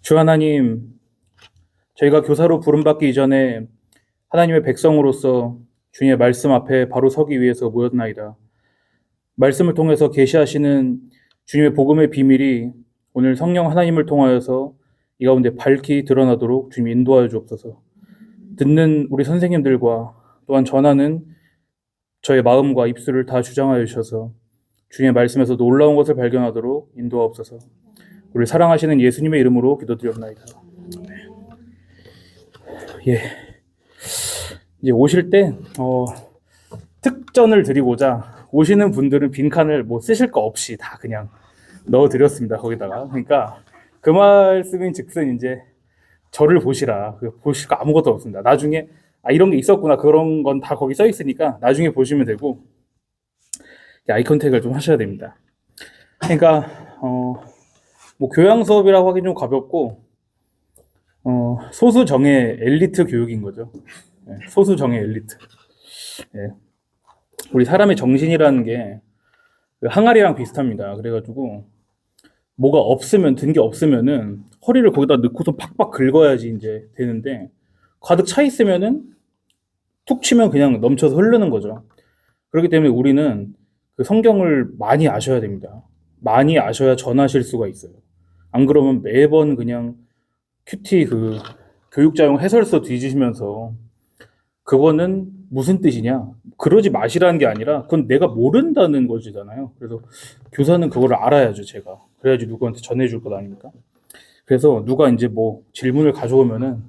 주 하나님, 저희가 교사로 부름받기 이전에 하나님의 백성으로서 주님의 말씀 앞에 바로 서기 위해서 모였나이다. 말씀을 통해서 계시하시는 주님의 복음의 비밀이 오늘 성령 하나님을 통하여서 이 가운데 밝히 드러나도록 주님 인도하여 주옵소서. 듣는 우리 선생님들과 또한 전하는 저의 마음과 입술을 다 주장하여 주셔서 주님의 말씀에서 놀라운 것을 발견하도록 인도하옵소서. 우리 사랑하시는 예수님의 이름으로 기도드렸나이다. 예. 이제 오실 때 특전을 드리고자 오시는 분들은 빈칸을 뭐 쓰실 거 없이 다 그냥 넣어드렸습니다. 거기다가. 그러니까 그 말씀인 즉슨 이제 저를 보시라. 보실 거 아무것도 없습니다. 나중에 이런 게 있었구나. 그런 건 다 거기 써 있으니까 나중에 보시면 되고 아이 컨택을 좀 하셔야 됩니다. 그러니까 뭐 교양 수업이라고 하기 좀 가볍고 소수 정예 엘리트 교육인 거죠. 소수 정예 엘리트. 예. 우리 사람의 정신이라는 게 항아리랑 비슷합니다. 그래가지고 뭐가 없으면 든 게 없으면은 허리를 거기다 넣고서 팍팍 긁어야지 이제 되는데 가득 차 있으면은 툭 치면 그냥 넘쳐서 흐르는 거죠. 그렇기 때문에 우리는 그 성경을 많이 아셔야 됩니다. 많이 아셔야 전하실 수가 있어요. 안 그러면 매번 그냥 큐티 그 교육자용 해설서 뒤지시면서 그거는 무슨 뜻이냐? 그러지 마시라는 게 아니라 그건 내가 모른다는 것이잖아요. 그래서 교사는 그걸 알아야죠, 제가. 그래야지 누구한테 전해줄 것 아닙니까? 그래서 누가 이제 뭐 질문을 가져오면은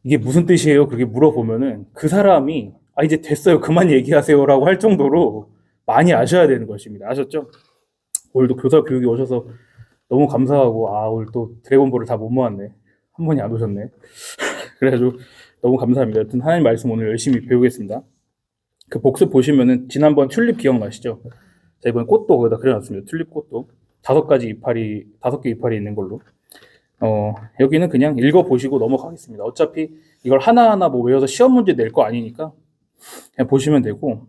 이게 무슨 뜻이에요? 그렇게 물어보면은 그 사람이 이제 됐어요. 그만 얘기하세요라고 할 정도로 많이 아셔야 되는 것입니다. 아셨죠? 오늘도 교사 교육에 오셔서 너무 감사하고 오늘 또 드래곤볼을 다 못 모았네. 한 번이 안 오셨네. 그래가지고 너무 감사합니다. 여튼 하나님 말씀 오늘 열심히 배우겠습니다. 그 복습 보시면은 지난번 튤립 기억나시죠? 자, 이번에 꽃도 거기다 그려놨습니다. 튤립 꽃도 5개 이파리 있는 걸로. 여기는 그냥 읽어보시고 넘어가겠습니다. 어차피 이걸 하나하나 뭐 외워서 시험 문제 낼 거 아니니까 그냥 보시면 되고,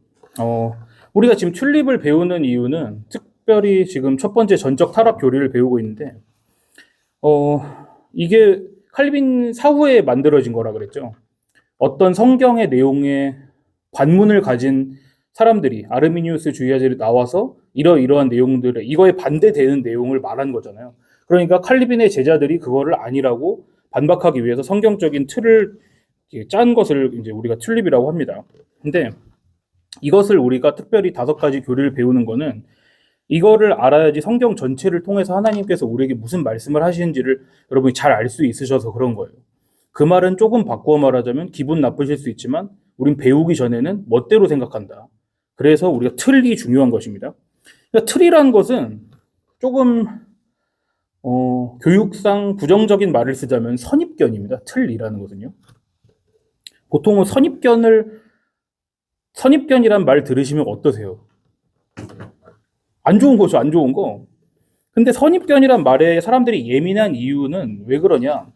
우리가 지금 튤립을 배우는 이유는 특별히 지금 첫 번째 전적 타락 교리를 배우고 있는데, 이게 칼빈 사후에 만들어진 거라 그랬죠. 어떤 성경의 내용에 관문을 가진 사람들이 아르미니우스 주의자들이 나와서 이러이러한 내용들을 이거에 반대되는 내용을 말한 거잖아요. 그러니까 칼빈의 제자들이 그거를 아니라고 반박하기 위해서 성경적인 틀을 짠 것을 이제 우리가 튤립이라고 합니다. 근데 이것을 우리가 특별히 5가지 교리를 배우는 거는 이거를 알아야지 성경 전체를 통해서 하나님께서 우리에게 무슨 말씀을 하시는지를 여러분이 잘 알 수 있으셔서 그런 거예요. 그 말은 조금 바꾸어 말하자면 기분 나쁘실 수 있지만 우린 배우기 전에는 멋대로 생각한다. 그래서 우리가 틀이 중요한 것입니다. 그러니까 틀이라는 것은 조금 교육상 부정적인 말을 쓰자면 선입견입니다. 틀이라는 것은요. 보통은 선입견이란 말 들으시면 어떠세요? 안 좋은 거죠, 안 좋은 거. 근데 선입견이란 말에 사람들이 예민한 이유는 왜 그러냐?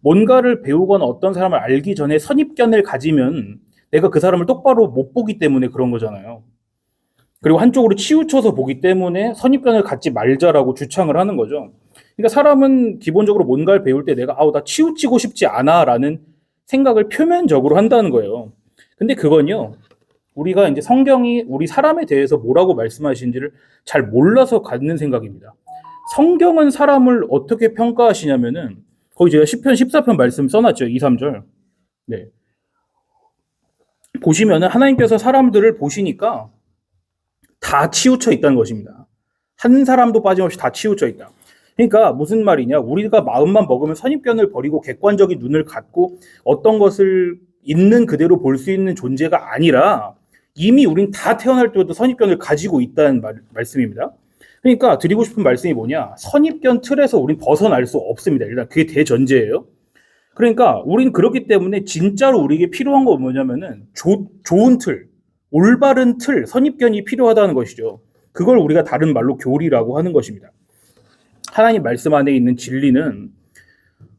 뭔가를 배우거나 어떤 사람을 알기 전에 선입견을 가지면 내가 그 사람을 똑바로 못 보기 때문에 그런 거잖아요. 그리고 한쪽으로 치우쳐서 보기 때문에 선입견을 갖지 말자라고 주창을 하는 거죠. 그러니까 사람은 기본적으로 뭔가를 배울 때 내가 나 치우치고 싶지 않아라는 생각을 표면적으로 한다는 거예요. 근데 그건요. 우리가 이제 성경이 우리 사람에 대해서 뭐라고 말씀하시는지를 잘 몰라서 갖는 생각입니다. 성경은 사람을 어떻게 평가하시냐면은 거기 제가 10편 14편 말씀 써놨죠. 2, 3절. 네. 보시면은 하나님께서 사람들을 보시니까 다 치우쳐 있다는 것입니다. 한 사람도 빠짐없이 다 치우쳐 있다. 그러니까 무슨 말이냐? 우리가 마음만 먹으면 선입견을 버리고 객관적인 눈을 갖고 어떤 것을 있는 그대로 볼 수 있는 존재가 아니라 이미 우린 다 태어날 때부터 선입견을 가지고 있다는 말씀입니다. 그러니까 드리고 싶은 말씀이 뭐냐? 선입견 틀에서 우린 벗어날 수 없습니다. 일단 그게 대전제예요. 그러니까 우린 그렇기 때문에 진짜로 우리에게 필요한 건 뭐냐면은 좋은 틀, 올바른 틀, 선입견이 필요하다는 것이죠. 그걸 우리가 다른 말로 교리라고 하는 것입니다. 하나님 말씀 안에 있는 진리는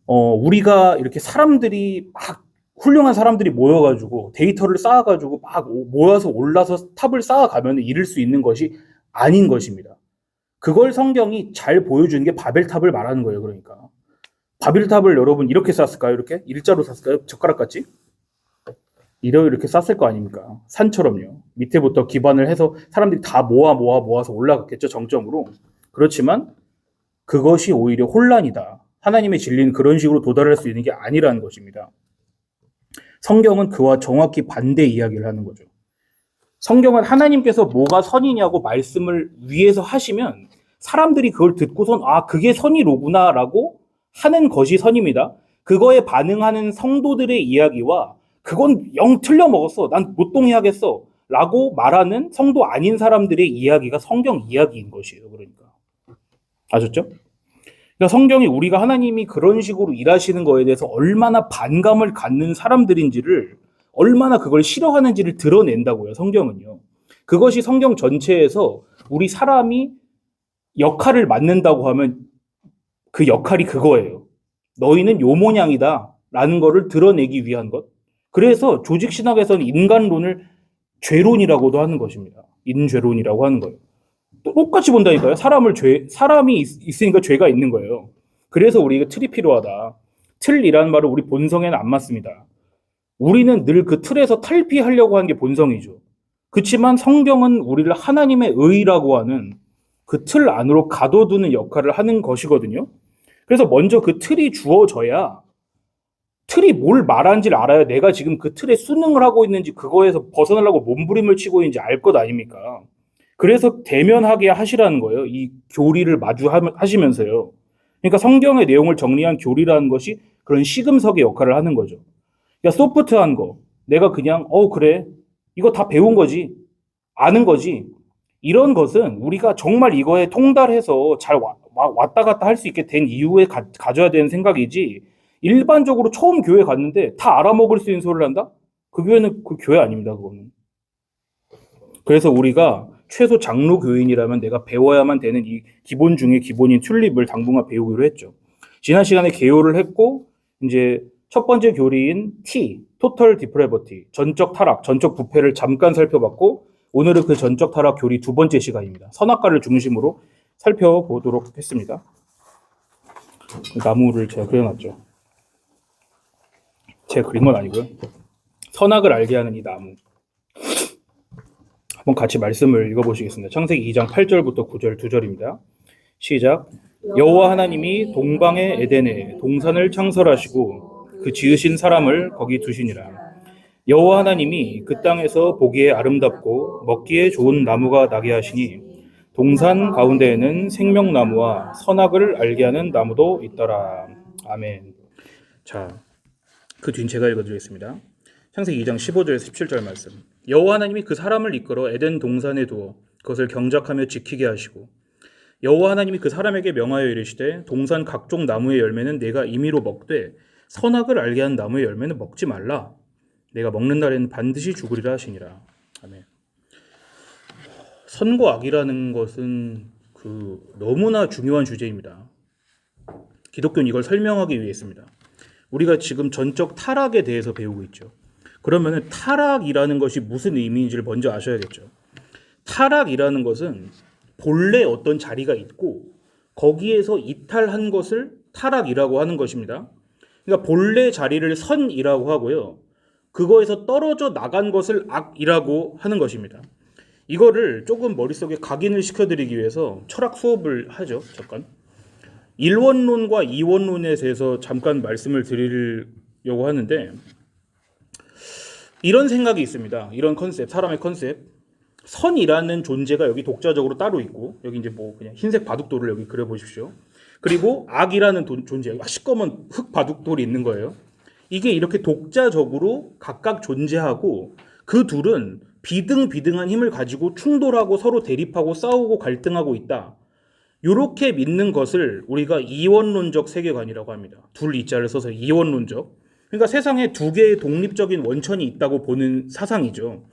우리가 이렇게 사람들이 막 훌륭한 사람들이 모여가지고 데이터를 쌓아가지고 막 모여서 올라서 탑을 쌓아가면 이룰 수 있는 것이 아닌 것입니다. 그걸 성경이 잘 보여주는 게 바벨탑을 말하는 거예요. 그러니까 바빌탑을 여러분 이렇게 쌌을까요? 이렇게 일자로 쌌을까요? 젓가락같이? 이렇게 쌌을 거 아닙니까? 산처럼요. 밑에부터 기반을 해서 사람들이 다 모아서 올라갔겠죠, 정점으로. 그렇지만 그것이 오히려 혼란이다. 하나님의 진리는 그런 식으로 도달할 수 있는 게 아니라는 것입니다. 성경은 그와 정확히 반대 이야기를 하는 거죠. 성경은 하나님께서 뭐가 선이냐고 말씀을 위에서 하시면 사람들이 그걸 듣고선 아, 그게 선이로구나라고 하는 것이 선입니다. 그거에 반응하는 성도들의 이야기와 그건 영 틀려 먹었어. 난 못 동의하겠어. 라고 말하는 성도 아닌 사람들의 이야기가 성경 이야기인 것이에요. 그러니까. 아셨죠? 그러니까 성경이 우리가 하나님이 그런 식으로 일하시는 거에 대해서 얼마나 반감을 갖는 사람들인지를 얼마나 그걸 싫어하는지를 드러낸다고요. 성경은요. 그것이 성경 전체에서 우리 사람이 역할을 맡는다고 하면 그 역할이 그거예요. 너희는 요 모양이다 라는 거를 드러내기 위한 것. 그래서 조직신학에서는 인간론을 죄론이라고도 하는 것입니다. 인죄론이라고 하는 거예요. 똑같이 본다니까요. 사람이 있으니까 죄가 있는 거예요. 그래서 우리가 틀이 필요하다. 틀이라는 말은 우리 본성에는 안 맞습니다. 우리는 늘 그 틀에서 탈피하려고 하는 게 본성이죠. 그렇지만 성경은 우리를 하나님의 의라고 하는 그 틀 안으로 가둬두는 역할을 하는 것이거든요. 그래서 먼저 그 틀이 주어져야 틀이 뭘 말하는지를 알아야 내가 지금 그 틀에 순응을 하고 있는지 그거에서 벗어나려고 몸부림을 치고 있는지 알 것 아닙니까? 그래서 대면하게 하시라는 거예요. 이 교리를 마주하시면서요. 그러니까 성경의 내용을 정리한 교리라는 것이 그런 시금석의 역할을 하는 거죠. 그러니까 소프트한 거. 내가 그냥 그래. 이거 다 배운 거지. 아는 거지. 이런 것은 우리가 정말 이거에 통달해서 잘 왔다 갔다 할 수 있게 된 이유에 가져야 되는 생각이지 일반적으로 처음 교회 갔는데 다 알아먹을 수 있는 소리를 한다? 그 교회는 그 교회 아닙니다. 그거는. 그래서 우리가 최소 장로 교인이라면 내가 배워야만 되는 이 기본 중에 기본인 튤립을 당분간 배우기로 했죠. 지난 시간에 개요를 했고 이제 첫 번째 교리인 T, 토털 디프레버티, 전적 타락, 전적 부패를 잠깐 살펴봤고 오늘은 그 전적 타락 교리 두 번째 시간입니다. 선악과를 중심으로 살펴보도록 했습니다. 나무를 제가 그려놨죠. 제가 그린 건 아니고요. 선악을 알게 하는 이 나무. 한번 같이 말씀을 읽어보시겠습니다. 창세기 2장 8절부터 9절 2절입니다. 시작. 여호와 하나님이 동방의 에덴에 동산을 창설하시고 그 지으신 사람을 거기 두시니라. 여호와 하나님이 그 땅에서 보기에 아름답고 먹기에 좋은 나무가 나게 하시니 동산 가운데에는 생명나무와 선악을 알게 하는 나무도 있더라. 아멘. 자, 그 뒤는 제가 읽어드리겠습니다. 창세기 2장 15절에서 17절 말씀. 여호와 하나님이 그 사람을 이끌어 에덴 동산에 두어 그것을 경작하며 지키게 하시고 여호와 하나님이 그 사람에게 명하여 이르시되 동산 각종 나무의 열매는 내가 임의로 먹되 선악을 알게 한 나무의 열매는 먹지 말라. 내가 먹는 날에는 반드시 죽으리라 하시니라. 아멘. 선과 악이라는 것은 너무나 중요한 주제입니다. 기독교는 이걸 설명하기 위해서입니다. 우리가 지금 전적 타락에 대해서 배우고 있죠. 그러면 타락이라는 것이 무슨 의미인지를 먼저 아셔야겠죠. 타락이라는 것은 본래 어떤 자리가 있고 거기에서 이탈한 것을 타락이라고 하는 것입니다. 그러니까 본래 자리를 선이라고 하고요. 그거에서 떨어져 나간 것을 악이라고 하는 것입니다. 이거를 조금 머릿속에 각인을 시켜드리기 위해서 철학 수업을 하죠. 잠깐. 일원론과 이원론에 대해서 잠깐 말씀을 드리려고 하는데 이런 생각이 있습니다. 이런 컨셉, 사람의 컨셉. 선이라는 존재가 여기 독자적으로 따로 있고 여기 이제 뭐 그냥 흰색 바둑돌을 여기 그려보십시오. 그리고 악이라는 존재, 시꺼먼 흑 바둑돌이 있는 거예요. 이게 이렇게 독자적으로 각각 존재하고 그 둘은 비등비등한 힘을 가지고 충돌하고 서로 대립하고 싸우고 갈등하고 있다. 이렇게 믿는 것을 우리가 이원론적 세계관이라고 합니다. 둘 이자를 써서 이원론적. 그러니까 세상에 두 개의 독립적인 원천이 있다고 보는 사상이죠.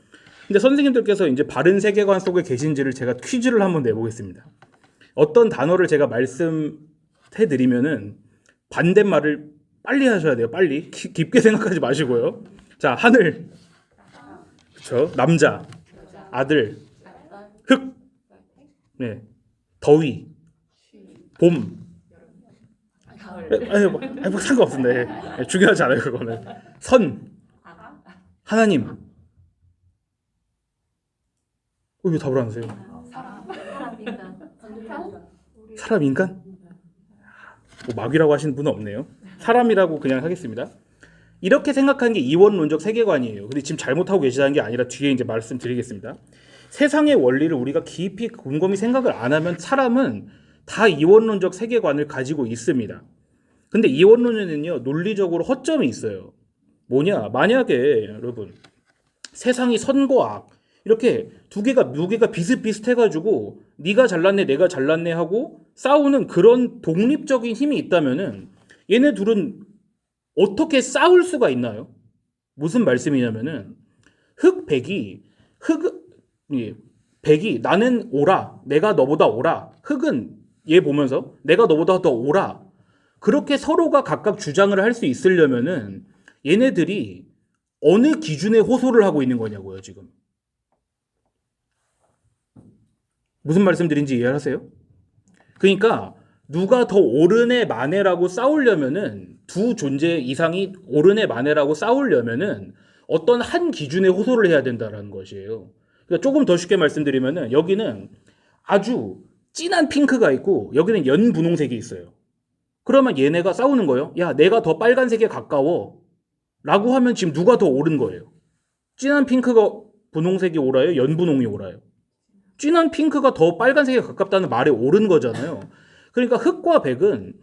근데 선생님들께서 이제 바른 세계관 속에 계신지를 제가 퀴즈를 한번 내보겠습니다. 어떤 단어를 제가 말씀해드리면은 반대말을 빨리 하셔야 돼요. 빨리. 깊게 생각하지 마시고요. 자, 하늘. 그렇죠. 남자. 아들. 흙. 네. 더위. 봄. 뭐 상관없습니다. 예, 중요하지 않아요 그거는. 선, 하나님. 왜 답을 안 하세요? 사람, 인간? 뭐 마귀라고 하시는 분은 없네요. 사람이라고 그냥 하겠습니다. 이렇게 생각하는 게 이원론적 세계관이에요. 근데 지금 잘못하고 계시다는 게 아니라 뒤에 이제 말씀드리겠습니다. 세상의 원리를 우리가 깊이 곰곰이 생각을 안 하면 사람은 다 이원론적 세계관을 가지고 있습니다. 근데 이원론에는요, 논리적으로 허점이 있어요. 뭐냐? 만약에 여러분 세상이 선과 악 이렇게 두 개가 비슷비슷해가지고 네가 잘났네 내가 잘났네 하고 싸우는 그런 독립적인 힘이 있다면은 얘네 둘은 어떻게 싸울 수가 있나요? 무슨 말씀이냐면은 백이 나는 오라 내가 너보다 오라, 흑은 얘 보면서 내가 너보다 더 오라, 그렇게 서로가 각각 주장을 할 수 있으려면은 얘네들이 어느 기준에 호소를 하고 있는 거냐고요 지금. 무슨 말씀드린지 이해하세요? 그러니까 누가 더 옳으네 마네라고 싸우려면은 두 존재 이상이 옳으네 마네라고 싸우려면은 어떤 한 기준에 호소를 해야 된다라는 것이에요. 그러니까 조금 더 쉽게 말씀드리면은 여기는 아주 진한 핑크가 있고 여기는 연분홍색이 있어요. 그러면 얘네가 싸우는 거예요. 야, 내가 더 빨간색에 가까워 라고 하면 지금 누가 더 옳은 거예요? 진한 핑크가 분홍색이 옳아요? 연분홍이 옳아요? 진한 핑크가 더 빨간색에 가깝다는 말에 옳은 거잖아요. 그러니까 흑과 백은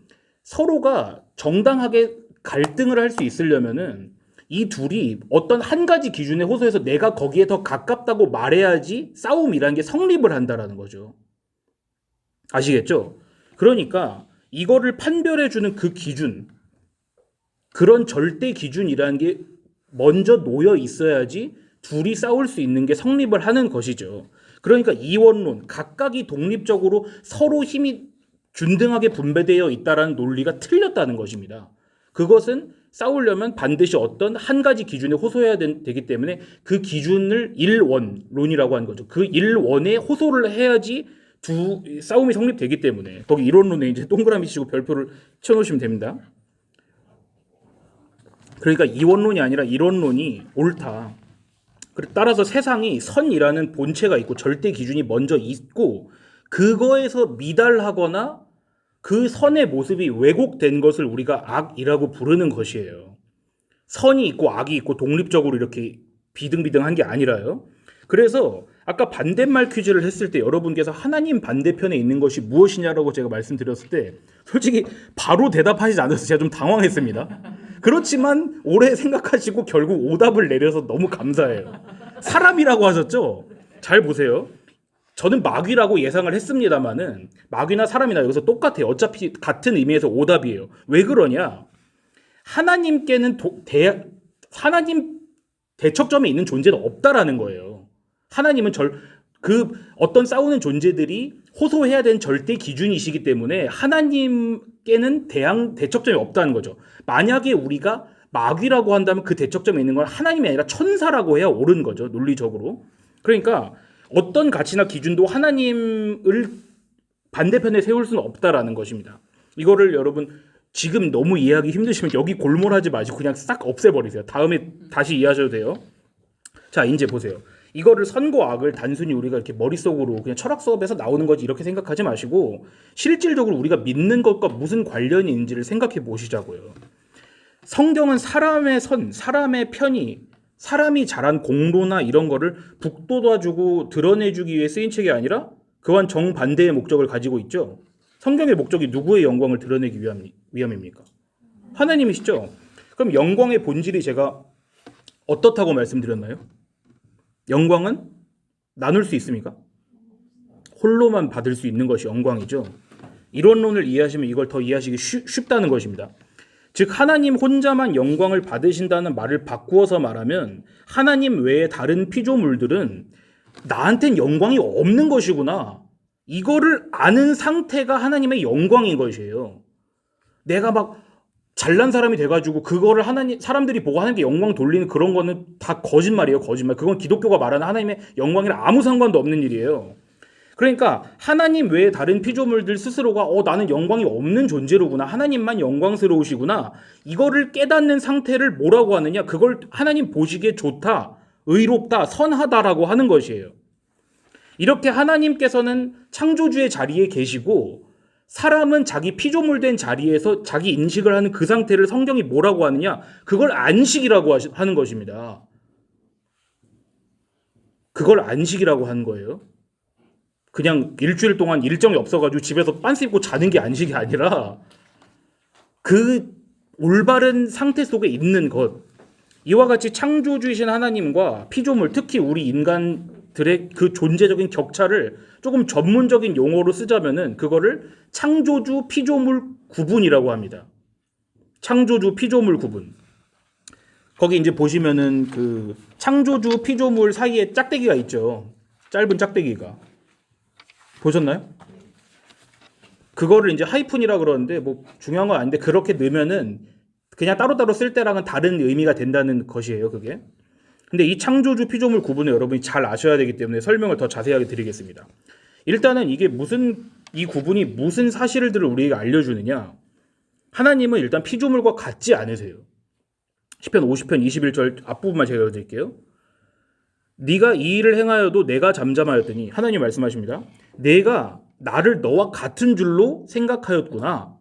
서로가 정당하게 갈등을 할 수 있으려면은 이 둘이 어떤 한 가지 기준에 호소해서 내가 거기에 더 가깝다고 말해야지 싸움이라는 게 성립을 한다라는 거죠. 아시겠죠? 그러니까 이거를 판별해주는 그 기준, 그런 절대 기준이라는 게 먼저 놓여 있어야지 둘이 싸울 수 있는 게 성립을 하는 것이죠. 그러니까 이원론, 각각이 독립적으로 서로 힘이 균등하게 분배되어 있다는 논리가 틀렸다는 것입니다. 그것은 싸우려면 반드시 어떤 한 가지 기준에 호소해야 되기 때문에 그 기준을 일원론이라고 하는 거죠. 그 일원에 호소를 해야지 두 싸움이 성립되기 때문에 거기 이론론에 이제 동그라미 치고 별표를 쳐놓으시면 됩니다. 그러니까 이원론이 아니라 이론론이 옳다. 따라서 세상이 선이라는 본체가 있고 절대 기준이 먼저 있고 그거에서 미달하거나 그 선의 모습이 왜곡된 것을 우리가 악이라고 부르는 것이에요. 선이 있고 악이 있고 독립적으로 이렇게 비등비등한 게 아니라요. 그래서 아까 반대말 퀴즈를 했을 때 여러분께서 하나님 반대편에 있는 것이 무엇이냐라고 제가 말씀드렸을 때 솔직히 바로 대답하시지 않아서 제가 좀 당황했습니다. 그렇지만 오래 생각하시고 결국 오답을 내려서 너무 감사해요. 사람이라고 하셨죠? 잘 보세요. 저는 마귀라고 예상을 했습니다만은 마귀나 사람이나 여기서 똑같아요. 어차피 같은 의미에서 오답이에요. 왜 그러냐? 하나님께는 하나님 대척점에 있는 존재는 없다라는 거예요. 하나님은 어떤 싸우는 존재들이 호소해야 되는 절대 기준이시기 때문에 하나님께는 대척점이 없다는 거죠. 만약에 우리가 마귀라고 한다면 그 대척점에 있는 건 하나님이 아니라 천사라고 해야 옳은 거죠. 논리적으로. 그러니까 어떤 가치나 기준도 하나님을 반대편에 세울 수는 없다라는 것입니다. 이거를 여러분 지금 너무 이해하기 힘드시면 여기 골몰하지 마시고 그냥 싹 없애버리세요. 다음에 다시 이해하셔도 돼요. 자, 이제 보세요. 이거를 선과 악을 단순히 우리가 이렇게 머릿속으로 그냥 철학 수업에서 나오는 거지 이렇게 생각하지 마시고 실질적으로 우리가 믿는 것과 무슨 관련이 있는지를 생각해 보시자고요. 성경은 사람의 선, 사람의 편의, 사람이 잘한 공로나 이런 거를 북돋아주고 드러내주기 위해 쓰인 책이 아니라 그와는 정반대의 목적을 가지고 있죠. 성경의 목적이 누구의 영광을 드러내기 위함입니까? 하나님이시죠. 그럼 영광의 본질이 제가 어떻다고 말씀드렸나요? 영광은 나눌 수 있습니까? 홀로만 받을 수 있는 것이 영광이죠. 이론론을 이해하시면 이걸 더 이해하시기 쉽다는 것입니다. 즉 하나님 혼자만 영광을 받으신다는 말을 바꾸어서 말하면 하나님 외에 다른 피조물들은 나한텐 영광이 없는 것이구나. 이거를 아는 상태가 하나님의 영광인 것이에요. 내가 막 잘난 사람이 돼가지고 그거를 사람들이 보고 하나님께 영광 돌리는 그런 거는 다 거짓말이에요. 거짓말. 그건 기독교가 말하는 하나님의 영광이랑 아무 상관도 없는 일이에요. 그러니까 하나님 외에 다른 피조물들 스스로가 나는 영광이 없는 존재로구나. 하나님만 영광스러우시구나. 이거를 깨닫는 상태를 뭐라고 하느냐? 그걸 하나님 보시기에 좋다, 의롭다, 선하다라고 하는 것이에요. 이렇게 하나님께서는 창조주의 자리에 계시고 사람은 자기 피조물 된 자리에서 자기 인식을 하는 그 상태를 성경이 뭐라고 하느냐? 그걸 안식이라고 하는 것입니다. 그걸 안식이라고 하는 거예요. 그냥 일주일 동안 일정이 없어가지고 집에서 빤스 입고 자는 게 안식이 아니라 그 올바른 상태 속에 있는 것. 이와 같이 창조주이신 하나님과 피조물, 특히 우리 인간들의 그 존재적인 격차를 조금 전문적인 용어로 쓰자면은 그거를 창조주 피조물 구분이라고 합니다. 창조주 피조물 구분. 거기 이제 보시면은 그 창조주 피조물 사이에 짝대기가 있죠. 짧은 짝대기가. 보셨나요? 그거를 이제 하이픈이라 그러는데 뭐 중요한 건 아닌데 그렇게 넣으면은 그냥 따로따로 쓸 때랑은 다른 의미가 된다는 것이에요, 그게. 근데 이 창조주 피조물 구분을 여러분이 잘 아셔야 되기 때문에 설명을 더 자세하게 드리겠습니다. 일단은 이게 이 구분이 무슨 사실들을 우리에게 알려주느냐? 하나님은 일단 피조물과 같지 않으세요. 시편 50편 21절 앞부분만 제가 읽어드릴게요. 네가 이 일을 행하여도 내가 잠잠하였더니 하나님 말씀하십니다. 내가 나를 너와 같은 줄로 생각하였구나.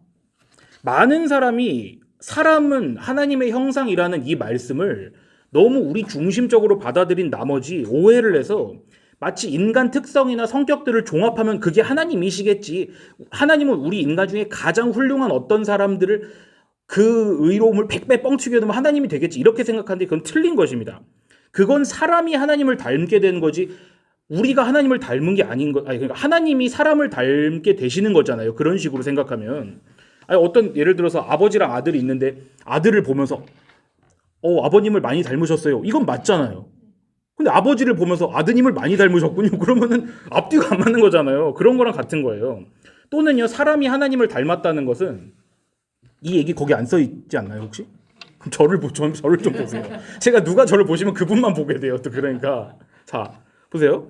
많은 사람은 하나님의 형상이라는 이 말씀을 너무 우리 중심적으로 받아들인 나머지 오해를 해서 마치 인간 특성이나 성격들을 종합하면 그게 하나님이시겠지. 하나님은 우리 인간 중에 가장 훌륭한 어떤 사람들을 그 의로움을 100배 뻥튀겨 놓으면 하나님이 되겠지. 이렇게 생각하는데 그건 틀린 것입니다. 그건 사람이 하나님을 닮게 된 거지 우리가 하나님을 닮은 게 아닌 거. 그러니까 하나님이 사람을 닮게 되시는 거잖아요. 그런 식으로 생각하면. 어떤 예를 들어서 아버지랑 아들이 있는데 아들을 보면서 아버님을 많이 닮으셨어요. 이건 맞잖아요. 근데 아버지를 보면서 아드님을 많이 닮으셨군요. 그러면은 앞뒤가 안 맞는 거잖아요. 그런 거랑 같은 거예요. 또는요, 사람이 하나님을 닮았다는 것은 이 얘기 거기 안 써 있지 않나요, 혹시? 저를 좀 보세요. 제가 누가 저를 보시면 그분만 보게 돼요. 또 그러니까 자 보세요.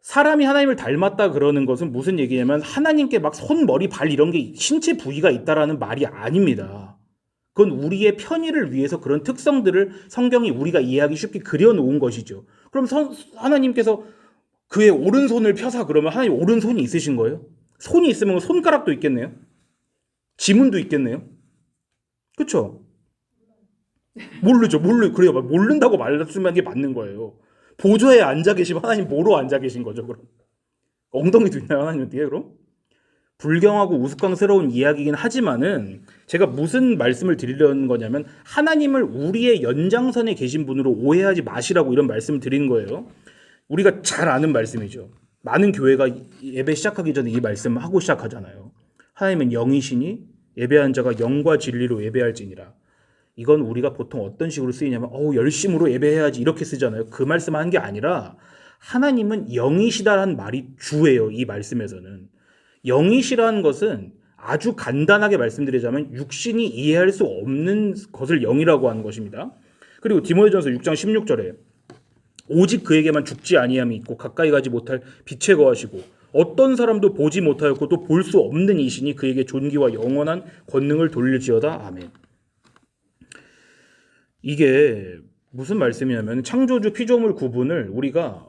사람이 하나님을 닮았다 그러는 것은 무슨 얘기냐면 하나님께 막 손, 머리, 발 이런 게 신체 부위가 있다라는 말이 아닙니다. 그건 우리의 편의를 위해서 그런 특성들을 성경이 우리가 이해하기 쉽게 그려놓은 것이죠. 그럼 하나님께서 그의 오른손을 펴사 그러면 하나님 오른손이 있으신 거예요? 손이 있으면 손가락도 있겠네요? 지문도 있겠네요? 그렇죠? 모르죠. 그래요. 모른다고 말씀하는 게 맞는 거예요. 보좌에 앉아 계시면 하나님 뭐로 앉아 계신 거죠, 그럼? 엉덩이도 있나요, 하나님 뒤에, 그럼? 불경하고 우스꽝스러운 이야기이긴 하지만은 제가 무슨 말씀을 드리려는 거냐면 하나님을 우리의 연장선에 계신 분으로 오해하지 마시라고 이런 말씀을 드리는 거예요. 우리가 잘 아는 말씀이죠. 많은 교회가 예배 시작하기 전에 이 말씀을 하고 시작하잖아요. 하나님은 영이시니 예배한 자가 영과 진리로 예배할지니라. 이건 우리가 보통 어떤 식으로 쓰이냐면 열심으로 예배해야지 이렇게 쓰잖아요. 그 말씀 하는 게 아니라 하나님은 영이시다라는 말이 주예요. 이 말씀에서는. 영이시라는 것은 아주 간단하게 말씀드리자면 육신이 이해할 수 없는 것을 영이라고 하는 것입니다. 그리고 디모데전서 6장 16절에 오직 그에게만 죽지 아니함이 있고 가까이 가지 못할 빛에 거하시고 어떤 사람도 보지 못하였고 또 볼 수 없는 이시니 그에게 존귀와 영원한 권능을 돌릴지어다. 아멘. 이게 무슨 말씀이냐면 창조주 피조물 구분을 우리가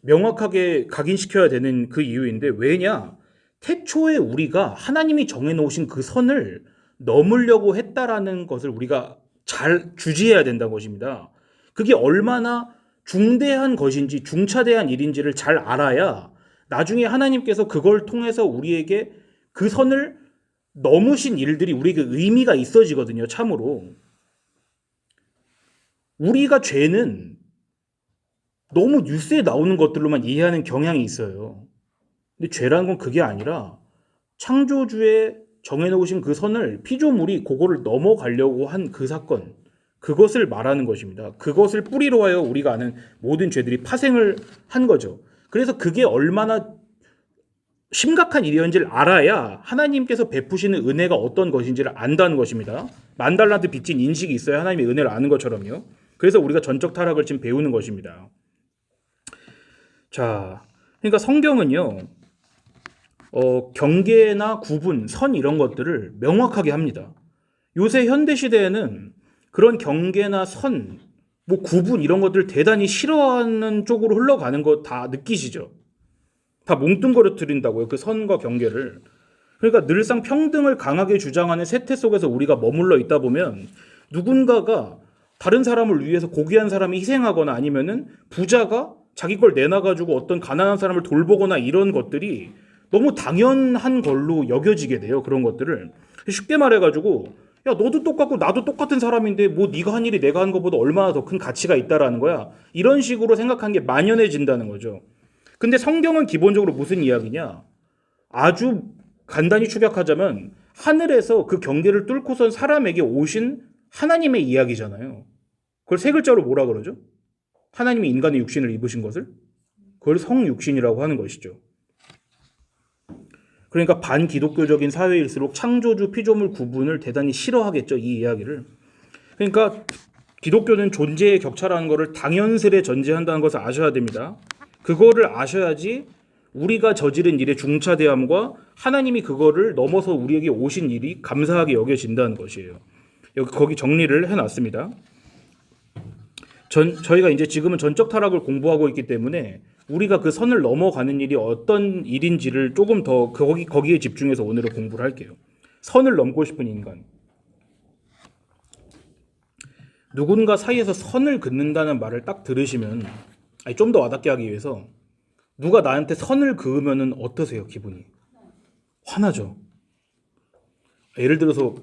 명확하게 각인시켜야 되는 그 이유인데 왜냐? 태초에 우리가 하나님이 정해놓으신 그 선을 넘으려고 했다라는 것을 우리가 잘 주지해야 된다는 것입니다. 그게 얼마나 중대한 것인지 중차대한 일인지를 잘 알아야 나중에 하나님께서 그걸 통해서 우리에게 그 선을 넘으신 일들이 우리에게 의미가 있어지거든요. 참으로. 우리가 죄는 너무 뉴스에 나오는 것들로만 이해하는 경향이 있어요. 근데 죄라는 건 그게 아니라 창조주의 정해놓으신 그 선을 피조물이 그거를 넘어가려고 한 그 사건, 그것을 말하는 것입니다. 그것을 뿌리로 하여 우리가 아는 모든 죄들이 파생을 한 거죠. 그래서 그게 얼마나 심각한 일이었는지를 알아야 하나님께서 베푸시는 은혜가 어떤 것인지를 안다는 것입니다. 10,000달란트 빚진 인식이 있어야 하나님의 은혜를 아는 것처럼요. 그래서 우리가 전적 타락을 지금 배우는 것입니다. 자, 그러니까 성경은요, 경계나 구분, 선 이런 것들을 명확하게 합니다. 요새 현대 시대에는 그런 경계나 선, 뭐 구분 이런 것들 대단히 싫어하는 쪽으로 흘러가는 거 다 느끼시죠? 다 뭉뚱그려뜨린다고요. 그 선과 경계를. 그러니까 늘상 평등을 강하게 주장하는 세태 속에서 우리가 머물러 있다 보면 누군가가 다른 사람을 위해서 고귀한 사람이 희생하거나 아니면은 부자가 자기 걸 내놔가지고 어떤 가난한 사람을 돌보거나 이런 것들이 너무 당연한 걸로 여겨지게 돼요. 그런 것들을. 쉽게 말해가지고 야 너도 똑같고 나도 똑같은 사람인데 뭐 네가 한 일이 내가 한 것보다 얼마나 더 큰 가치가 있다라는 거야. 이런 식으로 생각한 게 만연해진다는 거죠. 근데 성경은 기본적으로 무슨 이야기냐? 아주 간단히 축약하자면 하늘에서 그 경계를 뚫고선 사람에게 오신 하나님의 이야기잖아요. 그걸 세 글자로 뭐라 그러죠? 하나님이 인간의 육신을 입으신 것을? 그걸 성육신이라고 하는 것이죠. 그러니까 반기독교적인 사회일수록 창조주 피조물 구분을 대단히 싫어하겠죠. 이 이야기를. 그러니까 기독교는 존재의 격차라는 것을 당연스레 전제한다는 것을 아셔야 됩니다. 그거를 아셔야지 우리가 저지른 일의 중차대함과 하나님이 그거를 넘어서 우리에게 오신 일이 감사하게 여겨진다는 것이에요. 여기 거기 정리를 해놨습니다. 저희가 이제 지금은 전적 타락을 공부하고 있기 때문에 우리가 그 선을 넘어가는 일이 어떤 일인지를 조금 더 거기에 집중해서 오늘은 공부를 할게요. 선을 넘고 싶은 인간. 누군가 사이에서 선을 긋는다는 말을 딱 들으시면 좀 더 와닿게 하기 위해서 누가 나한테 선을 그으면은 어떠세요? 기분이 화나죠. 예를 들어서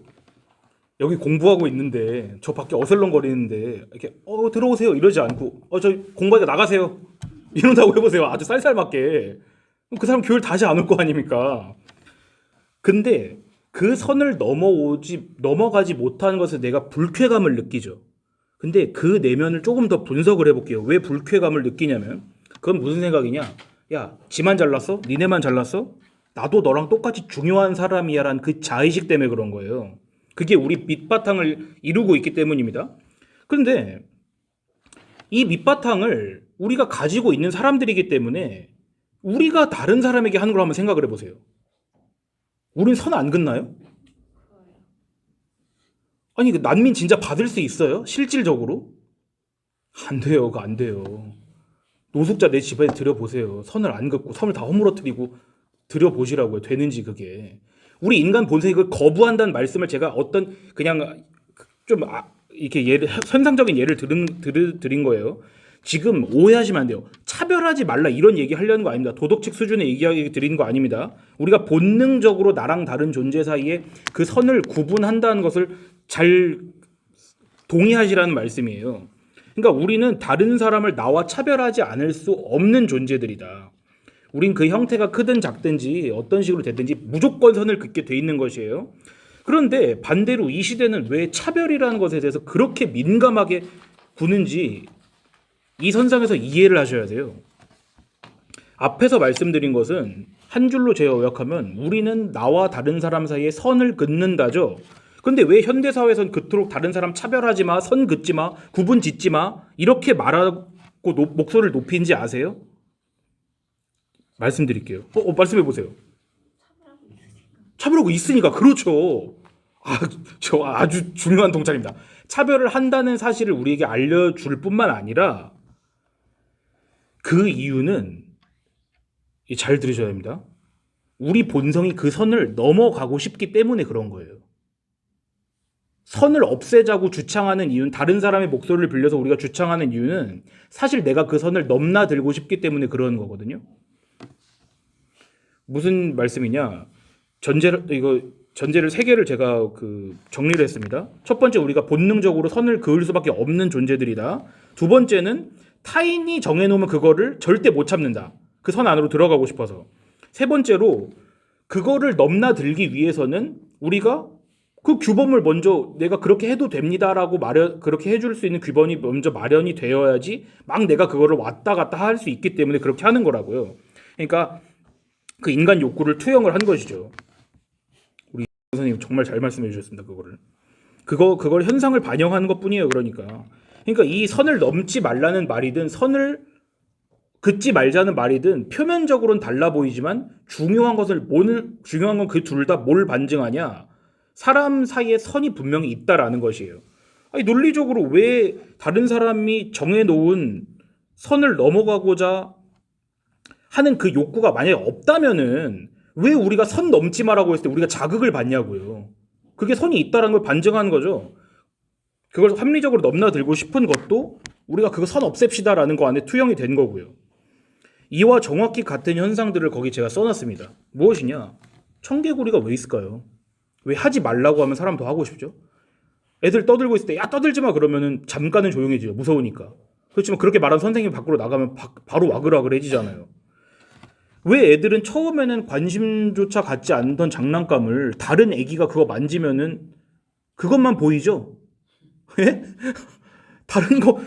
여기 공부하고 있는데 저 밖에 어슬렁거리는데 이렇게 들어오세요 이러지 않고 저 공부하니까 나가세요 이런다고 해보세요. 아주 쌀쌀맞게. 그 사람 교회를 다시 안 올 거 아닙니까? 근데 그 선을 넘어가지 못하는 것에 내가 불쾌감을 느끼죠. 근데 그 내면을 조금 더 분석을 해볼게요. 왜 불쾌감을 느끼냐면 그건 무슨 생각이냐? 야, 지만 잘났어? 니네만 잘났어? 나도 너랑 똑같이 중요한 사람이야 라는 그 자의식 때문에 그런 거예요. 그게 우리 밑바탕을 이루고 있기 때문입니다. 그런데 이 밑바탕을 우리가 가지고 있는 사람들이기 때문에 우리가 다른 사람에게 하는 걸 한번 생각을 해보세요. 우린 선 안 긋나요? 아니 그 난민 진짜 받을 수 있어요? 실질적으로? 안 돼요. 그거 안 돼요. 노숙자 내 집에 들여보세요. 선을 안 긋고 선을 다 허물어뜨리고 들여보시라고요. 되는지 그게. 우리 인간 본성이 그걸 거부한다는 말씀을 제가 어떤 그냥 좀 이렇게 선상적인 예를 드린 거예요. 지금 오해하시면 안 돼요. 차별하지 말라 이런 얘기 하려는 거 아닙니다. 도덕책 수준의 얘기 드리는 거 아닙니다. 우리가 본능적으로 나랑 다른 존재 사이에 그 선을 구분한다는 것을 잘 동의하시라는 말씀이에요. 그러니까 우리는 다른 사람을 나와 차별하지 않을 수 없는 존재들이다. 우린 그 형태가 크든 작든지 어떤 식으로 됐든지 무조건 선을 긋게 돼 있는 것이에요. 그런데 반대로 이 시대는 왜 차별이라는 것에 대해서 그렇게 민감하게 구는지 이 선상에서 이해를 하셔야 돼요. 앞에서 말씀드린 것은 한 줄로 요약하면 우리는 나와 다른 사람 사이에 선을 긋는다죠. 근데 왜 현대사회에서는 그토록 다른 사람 차별하지 마, 선 긋지 마, 구분 짓지 마 이렇게 말하고 목소리를 높이는지 아세요? 말씀드릴게요. 말씀해 보세요. 차별하고 있으니까. 그렇죠. 저 아주 중요한 동작입니다. 차별을 한다는 사실을 우리에게 알려줄 뿐만 아니라 그 이유는 잘 들으셔야 됩니다. 우리 본성이 그 선을 넘어가고 싶기 때문에 그런 거예요. 선을 없애자고 주창하는 이유는 다른 사람의 목소리를 빌려서 우리가 주창하는 이유는 사실 내가 그 선을 넘나들고 싶기 때문에 그러는 거거든요. 무슨 말씀이냐? 전제를 세 개를 제가 정리를 했습니다. 첫 번째, 우리가 본능적으로 선을 그을 수밖에 없는 존재들이다. 두 번째는 타인이 정해놓으면 그거를 절대 못 참는다. 그 선 안으로 들어가고 싶어서. 세 번째로 그거를 넘나들기 위해서는 우리가 그 규범을 먼저 내가 그렇게 해도 됩니다라고 그렇게 해줄 수 있는 규범이 먼저 마련이 되어야지 막 내가 그거를 왔다 갔다 할 수 있기 때문에 그렇게 하는 거라고요. 그러니까 그 인간 욕구를 투영을 한 것이죠. 우리 선생님 정말 잘 말씀해 주셨습니다. 그걸 현상을 반영하는 것뿐이에요. 그러니까 이 선을 넘지 말라는 말이든 선을 긋지 말자는 말이든 표면적으로는 달라 보이지만 중요한 건 그 둘 다 뭘 반증하냐? 사람 사이에 선이 분명히 있다라는 것이에요. 아니, 논리적으로 왜 다른 사람이 정해놓은 선을 넘어가고자 하는 그 욕구가 만약에 없다면은 왜 우리가 선 넘지 마라고 했을 때 우리가 자극을 받냐고요. 그게 선이 있다라는 걸 반증하는 거죠. 그걸 합리적으로 넘나들고 싶은 것도 우리가 그거 선 없앱시다라는 거 안에 투영이 된 거고요. 이와 정확히 같은 현상들을 거기 제가 써놨습니다. 무엇이냐? 청개구리가 왜 있을까요? 왜 하지 말라고 하면 사람 더 하고 싶죠? 애들 떠들고 있을 때 야 떠들지 마 그러면은 잠깐은 조용해져요. 무서우니까. 그렇지만 그렇게 말한 선생님이 밖으로 나가면 바로 와글와글해지잖아요. 왜 애들은 처음에는 관심조차 갖지 않던 장난감을 다른 애기가 그거 만지면은 그것만 보이죠? 예? 다른 거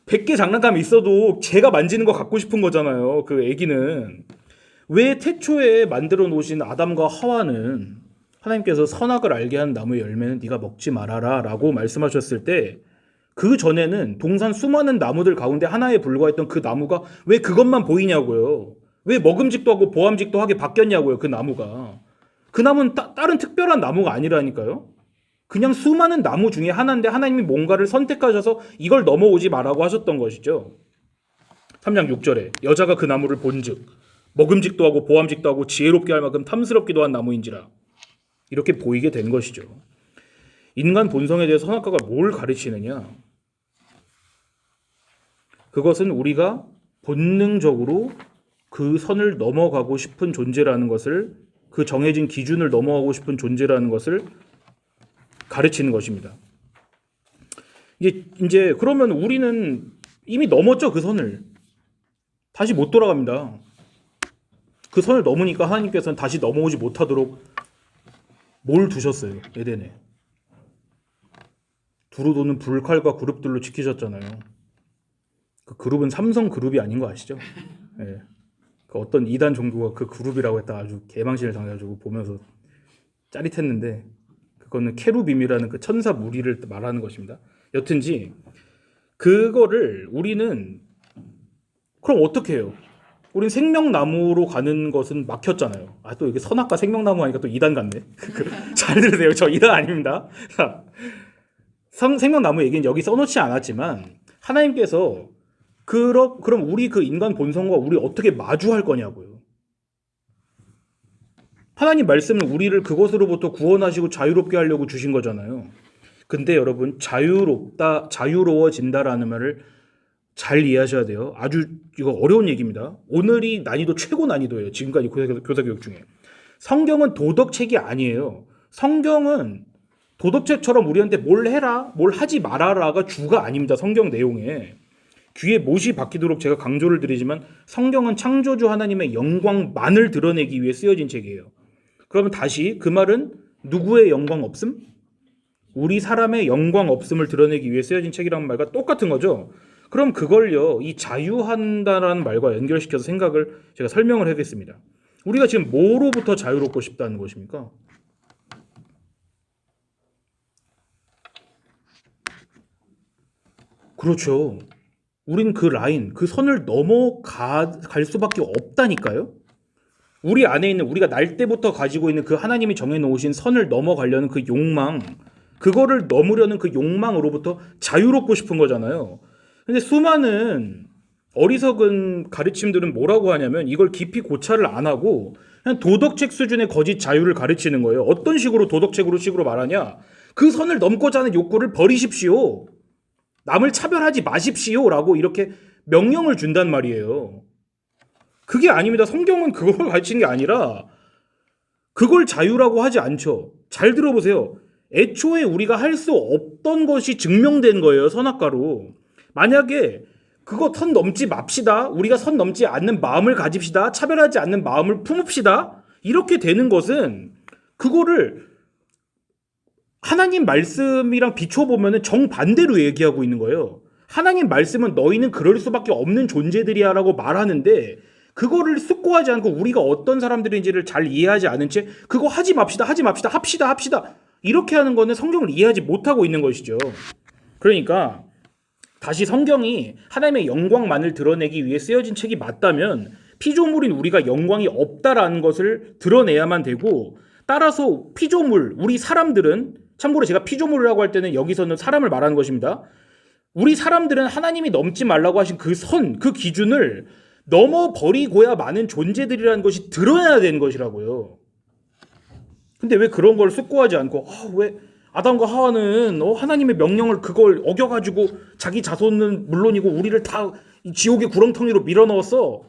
100개 장난감이 있어도 제가 만지는 거 갖고 싶은 거잖아요. 그 애기는. 왜 태초에 만들어 놓으신 아담과 하와는 하나님께서 선악을 알게 한 나무의 열매는 네가 먹지 말아라 라고 말씀하셨을 때 그 전에는 동산 수많은 나무들 가운데 하나에 불과했던 그 나무가 왜 그것만 보이냐고요. 왜 먹음직도 하고 보암직도 하게 바뀌었냐고요. 그 나무가. 그 나무는 다른 특별한 나무가 아니라니까요. 그냥 수많은 나무 중에 하나인데 하나님이 뭔가를 선택하셔서 이걸 넘어오지 말라고 하셨던 것이죠. 3장 6절에 여자가 그 나무를 본즉 먹음직도 하고 보암직도 하고 지혜롭게 할 만큼 탐스럽기도 한 나무인지라 이렇게 보이게 된 것이죠. 인간 본성에 대해서 선악과가 뭘 가르치느냐? 그것은 우리가 본능적으로 그 선을 넘어가고 싶은 존재라는 것을 그 정해진 기준을 넘어가고 싶은 존재라는 것을 가르치는 것입니다. 이제 그러면 우리는 이미 넘었죠. 그 선을. 다시 못 돌아갑니다. 그 선을 넘으니까 하나님께서는 다시 넘어오지 못하도록 뭘 두셨어요. 에덴에. 두루 도는 불칼과 그룹들로 지키셨잖아요. 그 그룹은 삼성 그룹이 아닌 거 아시죠? 예. 그 어떤 이단 종교가 그 그룹이라고 했다 아주 개망신을 당해가지고 보면서 짜릿했는데 그거는 케루빔이라는 그 천사 무리를 말하는 것입니다. 여튼지 그거를 우리는 그럼 어떻게 해요? 우린 생명나무로 가는 것은 막혔잖아요. 아, 또 이게 선악과 생명나무 하니까 또 이단 같네. 잘 들으세요. 저 이단 아닙니다. 생명나무 얘기는 여기 써놓지 않았지만 하나님께서 그럼 우리 그 인간 본성과 우리 어떻게 마주할 거냐고요. 하나님 말씀은 우리를 그것으로부터 구원하시고 자유롭게 하려고 주신 거잖아요. 근데 여러분 자유로워진다라는 말을 잘 이해하셔야 돼요. 아주 이거 어려운 얘기입니다. 오늘이 난이도 최고 난이도예요. 지금까지 교사교육 중에. 성경은 도덕책이 아니에요. 성경은 도덕책처럼 우리한테 뭘 해라, 뭘 하지 말아라가 주가 아닙니다. 성경 내용에. 귀에 못이 박히도록 제가 강조를 드리지만 성경은 창조주 하나님의 영광만을 드러내기 위해 쓰여진 책이에요. 그러면 다시 그 말은 누구의 영광 없음? 우리 사람의 영광 없음을 드러내기 위해 쓰여진 책이라는 말과 똑같은 거죠. 그럼 그걸요, 이 자유한다라는 말과 연결시켜서 생각을 제가 설명을 하겠습니다. 우리가 지금 뭐로부터 자유롭고 싶다는 것입니까? 그렇죠. 우린 그 라인, 그 선을 넘어갈 수밖에 없다니까요. 우리 안에 있는 우리가 날 때부터 가지고 있는 그 하나님이 정해놓으신 선을 넘어가려는 그 욕망, 그거를 넘으려는 그 욕망으로부터 자유롭고 싶은 거잖아요. 근데 수많은 어리석은 가르침들은 뭐라고 하냐면 이걸 깊이 고찰을 안 하고 그냥 도덕책 수준의 거짓 자유를 가르치는 거예요. 어떤 식으로 식으로 말하냐? 그 선을 넘고자 하는 욕구를 버리십시오. 남을 차별하지 마십시오라고 이렇게 명령을 준단 말이에요. 그게 아닙니다. 성경은 그걸 가르치는 게 아니라 그걸 자유라고 하지 않죠. 잘 들어보세요. 애초에 우리가 할 수 없던 것이 증명된 거예요. 선악과로. 만약에 그거 선 넘지 맙시다. 우리가 선 넘지 않는 마음을 가집시다. 차별하지 않는 마음을 품읍시다. 이렇게 되는 것은 그거를 하나님 말씀이랑 비춰보면 정반대로 얘기하고 있는 거예요. 하나님 말씀은 너희는 그럴 수밖에 없는 존재들이야 라고 말하는데 그거를 숙고하지 않고 우리가 어떤 사람들인지를 잘 이해하지 않은 채 그거 하지 맙시다. 합시다. 이렇게 하는 거는 성경을 이해하지 못하고 있는 것이죠. 그러니까 다시 성경이 하나님의 영광만을 드러내기 위해 쓰여진 책이 맞다면 피조물인 우리가 영광이 없다라는 것을 드러내야만 되고, 따라서 피조물, 우리 사람들은, 참고로 제가 피조물이라고 할 때는 여기서는 사람을 말하는 것입니다. 우리 사람들은 하나님이 넘지 말라고 하신 그 선, 그 기준을 넘어버리고야 많은 존재들이라는 것이 드러나야 되는 것이라고요. 근데 왜 그런 걸 숙고하지 않고 왜 아담과 하와는 하나님의 명령을 그걸 어겨가지고 자기 자손은 물론이고 우리를 다 지옥의 구렁텅이로 밀어넣었어.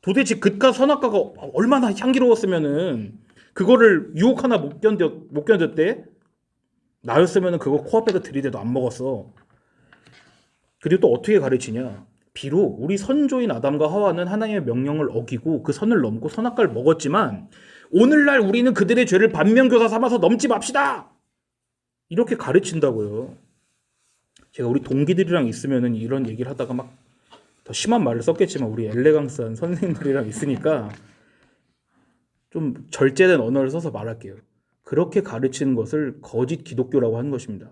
도대체 긋과 선악과가 얼마나 향기로웠으면은 그거를 유혹 하나 못 견뎠대. 나였으면은 그거 코앞에다 들이대도 안 먹었어. 그리고 또 어떻게 가르치냐? 비록 우리 선조인 아담과 하와는 하나님의 명령을 어기고 그 선을 넘고 선악과를 먹었지만 오늘날 우리는 그들의 죄를 반면교사 삼아서 넘지 맙시다. 이렇게 가르친다고요. 제가 우리 동기들이랑 있으면은 이런 얘기를 하다가 막 더 심한 말을 썼겠지만 우리 엘레강스한 선생님들이랑 있으니까 좀 절제된 언어를 써서 말할게요. 그렇게 가르치는 것을 거짓 기독교라고 하는 것입니다.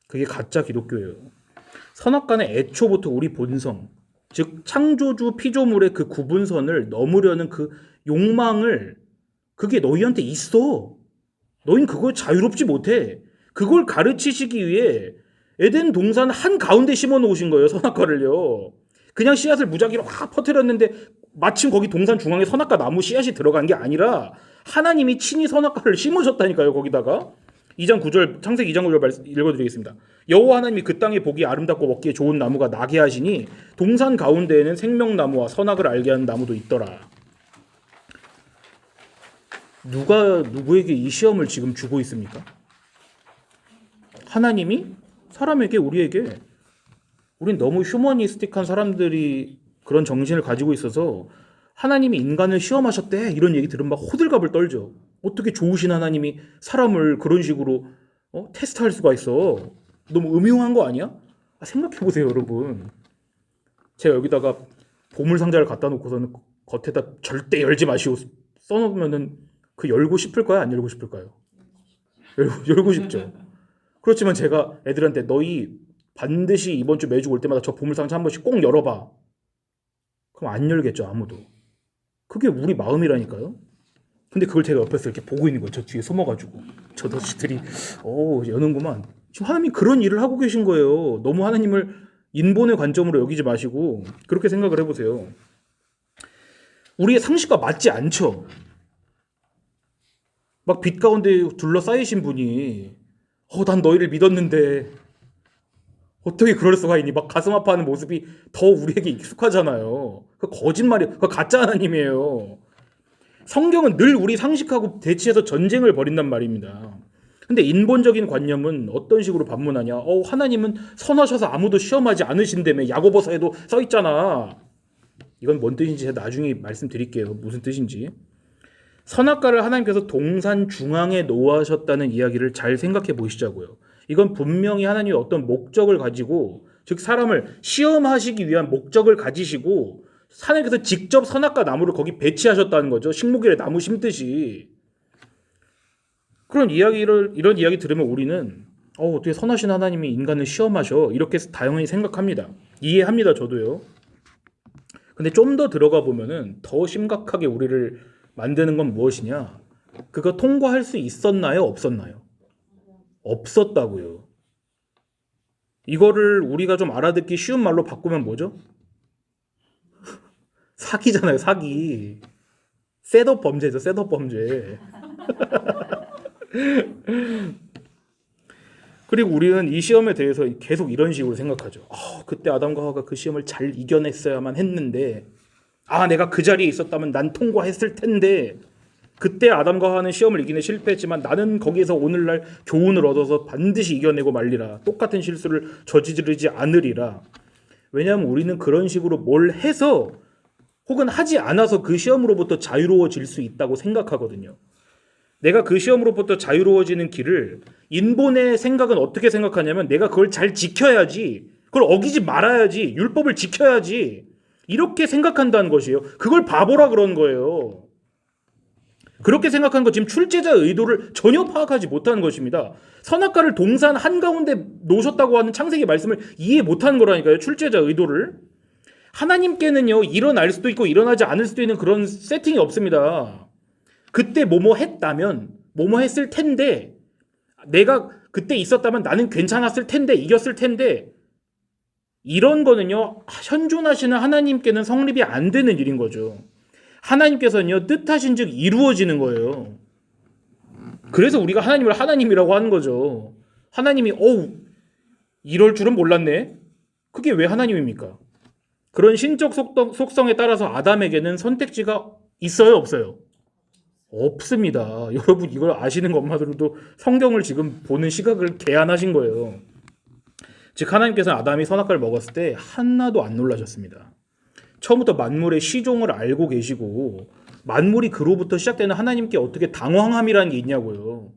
그게 가짜 기독교예요. 선악과는 애초부터 우리 본성, 즉 창조주 피조물의 그 구분선을 넘으려는 그 욕망을, 그게 너희한테 있어. 너희는 그걸 자유롭지 못해. 그걸 가르치시기 위해 에덴 동산 한가운데 심어 놓으신 거예요. 선악과를요. 그냥 씨앗을 무작위로 확 퍼뜨렸는데 마침 거기 동산 중앙에 선악과 나무 씨앗이 들어간 게 아니라 하나님이 친히 선악과를 심으셨다니까요. 거기다가 2장 9절, 창세기 2장 9절 읽어드리겠습니다. 여호와 하나님이 그 땅에 보기 아름답고 먹기에 좋은 나무가 나게 하시니 동산 가운데에는 생명나무와 선악을 알게 하는 나무도 있더라. 누가 누구에게 이 시험을 지금 주고 있습니까? 하나님이 사람에게, 우리에게. 우린 너무 휴머니스틱한 사람들이 그런 정신을 가지고 있어서 하나님이 인간을 시험하셨대 이런 얘기 들으면 막 호들갑을 떨죠. 어떻게 좋으신 하나님이 사람을 그런 식으로 테스트할 수가 있어. 너무 음흉한 거 아니야? 생각해보세요 여러분. 제가 여기다가 보물상자를 갖다 놓고서는 겉에다 절대 열지 마시고 써놓으면은 그 열고 싶을까요? 안 열고 싶을까요? 열고 싶죠. 그렇지만 제가 애들한테 너희 반드시 이번 주 매주 올 때마다 저 보물상자 한 번씩 꼭 열어봐. 그럼 안 열겠죠 아무도. 그게 우리 마음이라니까요. 근데 그걸 제가 옆에서 이렇게 보고 있는 거예요. 저 뒤에 숨어가지고. 저 자식들이 여는구만. 지금 하나님이 그런 일을 하고 계신 거예요. 너무 하나님을 인본의 관점으로 여기지 마시고 그렇게 생각을 해보세요. 우리의 상식과 맞지 않죠. 막 빛 가운데 둘러싸이신 분이 난 너희를 믿었는데 어떻게 그럴 수가 있니? 막 가슴 아파하는 모습이 더 우리에게 익숙하잖아요. 그 거짓말이에요. 그 가짜 하나님이에요. 성경은 늘 우리 상식하고 대치해서 전쟁을 벌인단 말입니다. 근데 인본적인 관념은 어떤 식으로 반문하냐? 하나님은 선하셔서 아무도 시험하지 않으신다며 야고보서에도 써 있잖아. 이건 뭔 뜻인지 제가 나중에 말씀드릴게요. 무슨 뜻인지. 선악과를 하나님께서 동산 중앙에 놓으셨다는 이야기를 잘 생각해 보시자고요. 이건 분명히 하나님이 어떤 목적을 가지고, 즉 사람을 시험하시기 위한 목적을 가지시고 하나님께서 직접 선악과 나무를 거기 배치하셨다는 거죠. 식목일에 나무 심듯이. 이런 이야기 들으면 우리는 어떻게 선하신 하나님이 인간을 시험하셔 이렇게 당연히 생각합니다. 이해합니다. 저도요. 근데 좀 더 들어가 보면은 더 심각하게 우리를 만드는 건 무엇이냐? 그거 통과할 수 있었나요? 없었나요? 없었다고요. 이거를 우리가 좀 알아듣기 쉬운 말로 바꾸면 뭐죠? 사기잖아요. 사기. 셋업 범죄죠. 셋업 범죄. 그리고 우리는 이 시험에 대해서 계속 이런 식으로 생각하죠. 그때 아담과 하와가 그 시험을 잘 이겨냈어야만 했는데 내가 그 자리에 있었다면 난 통과했을 텐데 그때 아담과 하와는 시험을 이기는 실패했지만 나는 거기에서 오늘날 교훈을 얻어서 반드시 이겨내고 말리라. 똑같은 실수를 저지르지 않으리라. 왜냐하면 우리는 그런 식으로 뭘 해서 혹은 하지 않아서 그 시험으로부터 자유로워질 수 있다고 생각하거든요. 내가 그 시험으로부터 자유로워지는 길을, 인본의 생각은 어떻게 생각하냐면 내가 그걸 잘 지켜야지, 그걸 어기지 말아야지, 율법을 지켜야지 이렇게 생각한다는 것이에요. 그걸 바보라 그런 거예요. 그렇게 생각하는 거 지금 출제자의 의도를 전혀 파악하지 못하는 것입니다. 선악과를 동산 한가운데 놓으셨다고 하는 창세기 말씀을 이해 못하는 거라니까요. 출제자 의도를. 하나님께는요, 일어날 수도 있고 일어나지 않을 수도 있는 그런 세팅이 없습니다. 그때 뭐뭐 했다면 뭐뭐 했을 텐데, 내가 그때 있었다면 나는 괜찮았을 텐데, 이겼을 텐데, 이런 거는요, 현존하시는 하나님께는 성립이 안 되는 일인 거죠. 하나님께서는요, 뜻하신 즉 이루어지는 거예요. 그래서 우리가 하나님을 하나님이라고 하는 거죠. 하나님이 이럴 줄은 몰랐네. 그게 왜 하나님입니까? 그런 신적 속성에 따라서 아담에게는 선택지가 있어요, 없어요? 없습니다. 여러분 이걸 아시는 것만으로도 성경을 지금 보는 시각을 개안하신 거예요. 즉 하나님께서는 아담이 선악과를 먹었을 때 하나도 안 놀라셨습니다. 처음부터 만물의 시종을 알고 계시고 만물이 그로부터 시작되는 하나님께 어떻게 당황함이라는 게 있냐고요.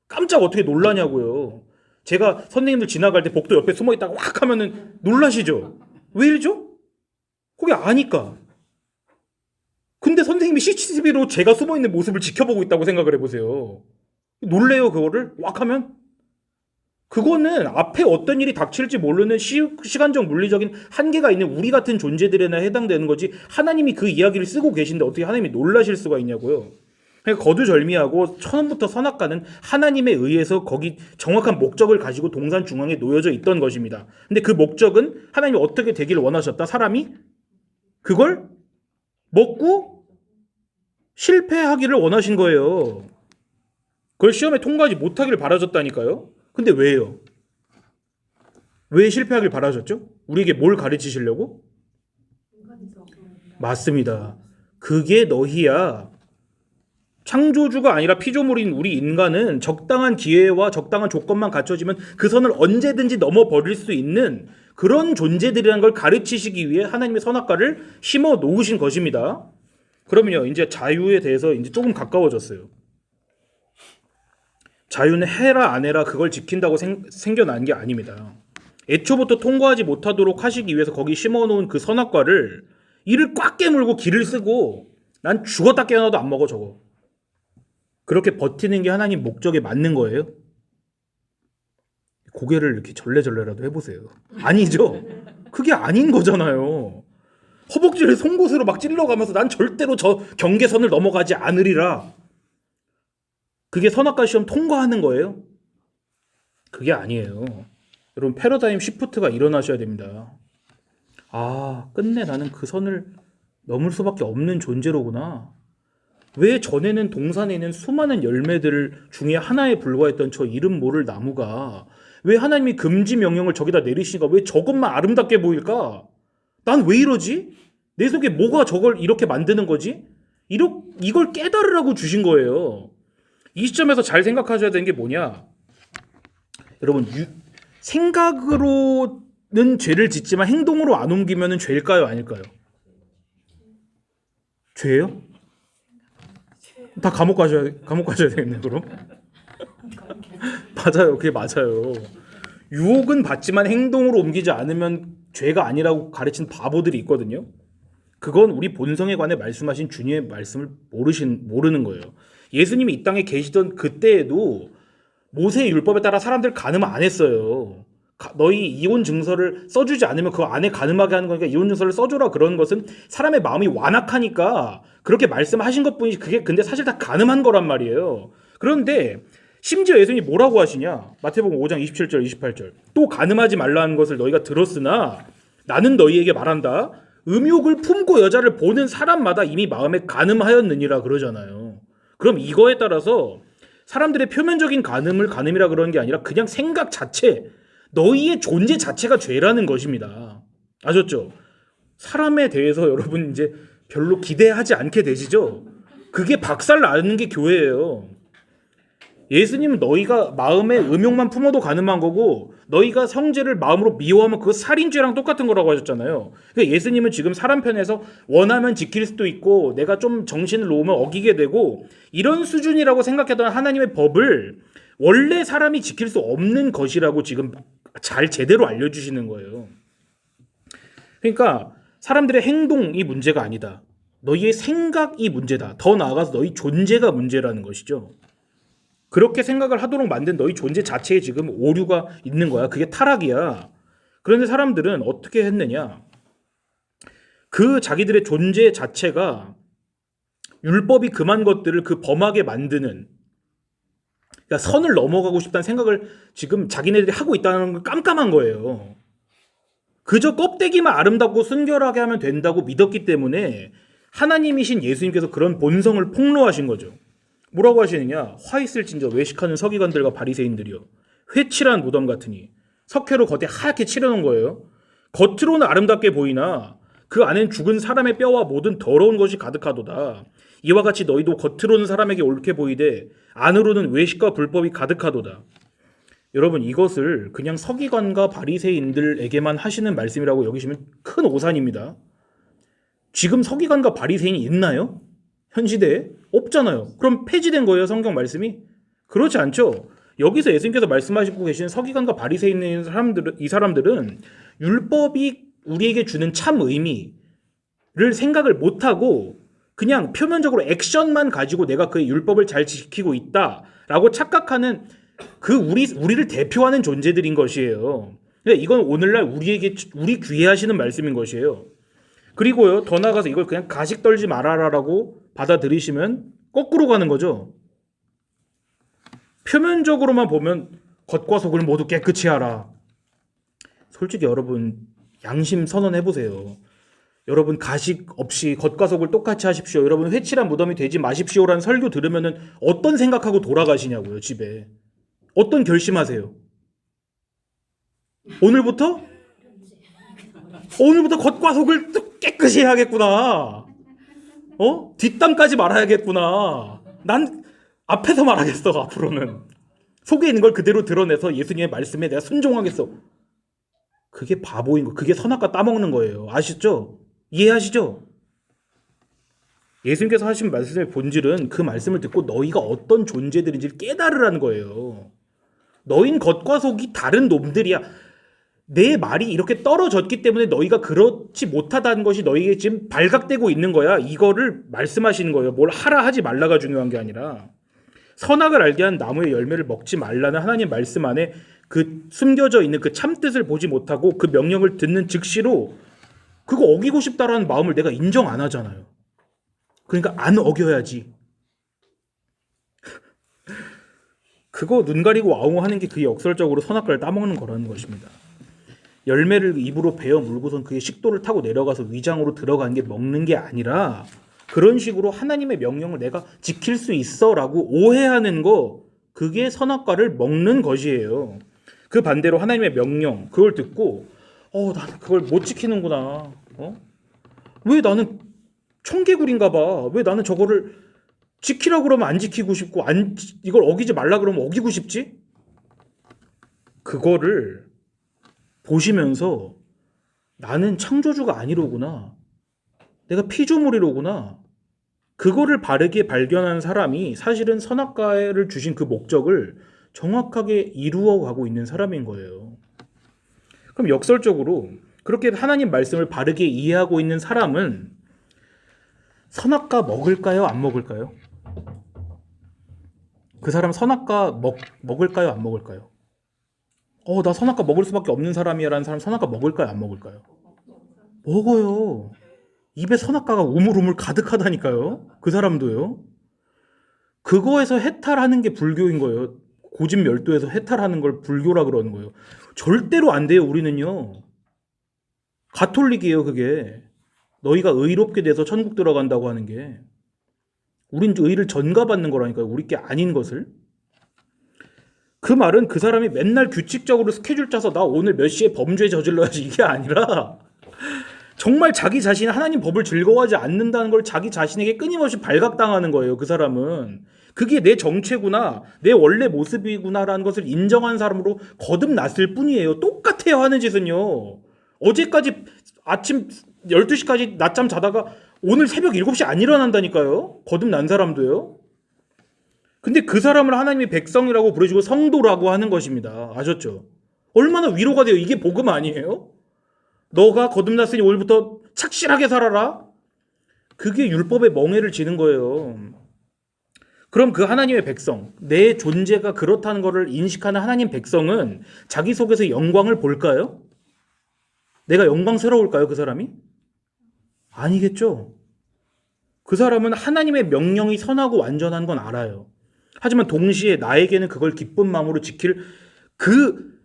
깜짝 어떻게 놀라냐고요. 제가 선생님들 지나갈 때 복도 옆에 숨어 있다가 확 하면은 놀라시죠? 왜 이러죠? 그게 아니까. 근데 선생님이 CCTV로 제가 숨어 있는 모습을 지켜보고 있다고 생각을 해보세요. 놀래요, 그거를? 왁 하면? 그거는 앞에 어떤 일이 닥칠지 모르는 시간적 물리적인 한계가 있는 우리 같은 존재들에나 해당되는 거지, 하나님이 그 이야기를 쓰고 계신데 어떻게 하나님이 놀라실 수가 있냐고요. 그러니까 거두절미하고 처음부터 선악과는 하나님에 의해서 거기 정확한 목적을 가지고 동산 중앙에 놓여져 있던 것입니다. 근데 그 목적은 하나님이 어떻게 되기를 원하셨다? 사람이 그걸 먹고 실패하기를 원하신 거예요. 그걸 시험에 통과하지 못하기를 바라셨다니까요. 근데 왜요? 왜 실패하길 바라셨죠? 우리에게 뭘 가르치시려고? 맞습니다. 그게 너희야. 창조주가 아니라 피조물인 우리 인간은 적당한 기회와 적당한 조건만 갖춰지면 그 선을 언제든지 넘어버릴 수 있는 그런 존재들이라는 걸 가르치시기 위해 하나님의 선악과를 심어 놓으신 것입니다. 그러면요, 이제 자유에 대해서 이제 조금 가까워졌어요. 자유는 해라 안 해라 그걸 지킨다고 생겨난 게 아닙니다. 애초부터 통과하지 못하도록 하시기 위해서 거기 심어놓은 그 선악과를 이를 꽉 깨물고 기를 쓰고 난 죽었다 깨어나도 안 먹어 저거. 그렇게 버티는 게 하나님 목적에 맞는 거예요? 고개를 이렇게 절레절레라도 해보세요. 아니죠? 그게 아닌 거잖아요. 허벅지를 송곳으로 막 찔러가면서 난 절대로 저 경계선을 넘어가지 않으리라. 그게 선악과 시험 통과하는 거예요? 그게 아니에요. 여러분 패러다임 시프트가 일어나셔야 됩니다. 아, 끝내 나는 그 선을 넘을 수밖에 없는 존재로구나. 왜 전에는 동산에 있는 수많은 열매들 중에 하나에 불과했던 저 이름 모를 나무가 왜 하나님이 금지 명령을 저기다 내리시니까 왜 저것만 아름답게 보일까? 난 왜 이러지? 내 속에 뭐가 저걸 이렇게 만드는 거지? 이걸 깨달으라고 주신 거예요. 이 시점에서 잘 생각하셔야 되는 게 뭐냐? 여러분 생각으로는 죄를 짓지만 행동으로 안 옮기면 죄일까요? 아닐까요? 죄예요? 다 감옥 가셔야 되겠네 그럼. 맞아요, 그게 맞아요. 유혹은 받지만 행동으로 옮기지 않으면 죄가 아니라고 가르친 바보들이 있거든요. 그건 우리 본성에 관해 말씀하신 주님의 말씀을 모르는 거예요. 예수님이 이 땅에 계시던 그때에도 모세의 율법에 따라 사람들 간음 안 했어요. 너희 이혼 증서를 써주지 않으면 그 안에 간음하게 하는 거니까 이혼 증서를 써줘라. 그런 것은 사람의 마음이 완악하니까 그렇게 말씀하신 것뿐이지 그게 근데 사실 다 간음한 거란 말이에요. 그런데 심지어 예수님이 뭐라고 하시냐? 마태복음 5장 27절 28절 또 간음하지 말라는 것을 너희가 들었으나 나는 너희에게 말한다. 음욕을 품고 여자를 보는 사람마다 이미 마음에 간음하였느니라 그러잖아요. 그럼 이거에 따라서 사람들의 표면적인 간음을 간음이라 그러는 게 아니라 그냥 생각 자체, 너희의 존재 자체가 죄라는 것입니다. 아셨죠? 사람에 대해서 여러분 이제 별로 기대하지 않게 되시죠? 그게 박살 나는 게 교회예요. 예수님은 너희가 마음에 음욕만 품어도 간음한 거고 너희가 형제를 마음으로 미워하면 그거 살인죄랑 똑같은 거라고 하셨잖아요. 그러니까 예수님은 지금 사람 편에서 원하면 지킬 수도 있고 내가 좀 정신을 놓으면 어기게 되고 이런 수준이라고 생각했던 하나님의 법을 원래 사람이 지킬 수 없는 것이라고 지금 잘 제대로 알려주시는 거예요. 그러니까 사람들의 행동이 문제가 아니다. 너희의 생각이 문제다. 더 나아가서 너희 존재가 문제라는 것이죠. 그렇게 생각을 하도록 만든 너희 존재 자체에 지금 오류가 있는 거야. 그게 타락이야. 그런데 사람들은 어떻게 했느냐? 그 자기들의 존재 자체가 율법이 금한 것들을 그 범하게 만드는, 그러니까 선을 넘어가고 싶다는 생각을 지금 자기네들이 하고 있다는 걸 깜깜한 거예요. 그저 껍데기만 아름답고 순결하게 하면 된다고 믿었기 때문에 하나님이신 예수님께서 그런 본성을 폭로하신 거죠. 뭐라고 하시느냐? 화 있을진저 외식하는 서기관들과 바리새인들이여 회칠한 무덤 같으니. 석회로 겉에 하얗게 칠해놓은 거예요. 겉으로는 아름답게 보이나 그 안엔 죽은 사람의 뼈와 모든 더러운 것이 가득하도다. 이와 같이 너희도 겉으로는 사람에게 옳게 보이되 안으로는 외식과 불법이 가득하도다. 여러분, 이것을 그냥 서기관과 바리새인들에게만 하시는 말씀이라고 여기시면 큰 오산입니다. 지금 서기관과 바리새인이 있나요? 현 시대에? 없잖아요. 그럼 폐지된 거예요, 성경 말씀이? 그렇지 않죠. 여기서 예수님께서 말씀하시고 계신 서기관과 바리새인인 이 사람들은 율법이 우리에게 주는 참 의미를 생각을 못하고 그냥 표면적으로 액션만 가지고 내가 그 율법을 잘 지키고 있다라고 착각하는 그 우리를 대표하는 존재들인 것이에요. 그러니까 이건 오늘날 우리 귀에 하시는 말씀인 것이에요. 그리고요, 더 나아가서 이걸 그냥 가식 떨지 말아라라고 받아들이시면 거꾸로 가는 거죠. 표면적으로만 보면 겉과 속을 모두 깨끗이 하라. 솔직히 여러분 양심 선언해보세요. 여러분 가식 없이 겉과 속을 똑같이 하십시오. 여러분 회칠한 무덤이 되지 마십시오라는 설교 들으면은 어떤 생각하고 돌아가시냐고요, 집에. 어떤 결심하세요? 오늘부터 겉과 속을 깨끗이 해야겠구나. 뒷담까지 말아야겠구나. 난 앞에서 말하겠어, 앞으로는. 속에 있는 걸 그대로 드러내서 예수님의 말씀에 내가 순종하겠어. 그게 바보인 거, 그게 선악과 따먹는 거예요. 아시죠? 이해하시죠? 예수님께서 하신 말씀의 본질은 그 말씀을 듣고 너희가 어떤 존재들인지를 깨달으라는 거예요. 너흰 겉과 속이 다른 놈들이야. 내 말이 이렇게 떨어졌기 때문에 너희가 그렇지 못하다는 것이 너희에게 지금 발각되고 있는 거야. 이거를 말씀하시는 거예요. 뭘 하라 하지 말라가 중요한 게 아니라 선악을 알게 한 나무의 열매를 먹지 말라는 하나님 말씀 안에 그 숨겨져 있는 그 참뜻을 보지 못하고 그 명령을 듣는 즉시로 그거 어기고 싶다라는 마음을 내가 인정 안 하잖아요. 그러니까 안 어겨야지. 그거 눈 가리고 아웅하는 게 그게 역설적으로 선악과를 따먹는 거라는 것입니다. 열매를 입으로 베어 물고선 그의 식도를 타고 내려가서 위장으로 들어가는 게 먹는 게 아니라 그런 식으로 하나님의 명령을 내가 지킬 수 있어라고 오해하는 거, 그게 선악과를 먹는 것이에요. 그 반대로 하나님의 명령, 그걸 듣고 나는 그걸 못 지키는구나. 왜 나는 청개구리인가 봐. 왜 나는 저거를 지키라고 그러면 안 지키고 싶고 이걸 어기지 말라 그러면 어기고 싶지? 그거를 보시면서 나는 창조주가 아니로구나. 내가 피조물이로구나. 그거를 바르게 발견한 사람이 사실은 선악과를 주신 그 목적을 정확하게 이루어가고 있는 사람인 거예요. 그럼 역설적으로 그렇게 하나님 말씀을 바르게 이해하고 있는 사람은 선악과 먹을까요? 안 먹을까요? 그 사람 선악과 먹을까요? 안 먹을까요? 나 선악과 먹을 수밖에 없는 사람이야 라는 사람 선악과 먹을까요? 안 먹을까요? 먹어요. 입에 선악과가 우물우물 가득하다니까요. 그 사람도요. 그거에서 해탈하는 게 불교인 거예요. 고집멸도에서 해탈하는 걸 불교라 그러는 거예요. 절대로 안 돼요. 우리는요. 가톨릭이에요. 그게. 너희가 의롭게 돼서 천국 들어간다고 하는 게. 우린 의를 전가받는 거라니까요. 우리 게 아닌 것을. 그 말은 그 사람이 맨날 규칙적으로 스케줄 짜서 나 오늘 몇 시에 범죄 저질러야지 이게 아니라 정말 자기 자신이 하나님 법을 즐거워하지 않는다는 걸 자기 자신에게 끊임없이 발각당하는 거예요. 그 사람은. 그게 내 정체구나, 내 원래 모습이구나라는 것을 인정한 사람으로 거듭났을 뿐이에요. 똑같아요, 하는 짓은요. 어제까지 아침 12시까지 낮잠 자다가 오늘 새벽 7시 안 일어난다니까요. 거듭난 사람도요. 근데 그 사람을 하나님의 백성이라고 부르시고 성도라고 하는 것입니다. 아셨죠? 얼마나 위로가 돼요. 이게 복음 아니에요? 너가 거듭났으니 오늘부터 착실하게 살아라. 그게 율법의 멍해를 지는 거예요. 그럼 그 하나님의 백성, 내 존재가 그렇다는 것을 인식하는 하나님 백성은 자기 속에서 영광을 볼까요? 내가 영광스러울까요, 그 사람이? 아니겠죠. 그 사람은 하나님의 명령이 선하고 완전한 건 알아요. 하지만 동시에 나에게는 그걸 기쁜 마음으로 지킬 그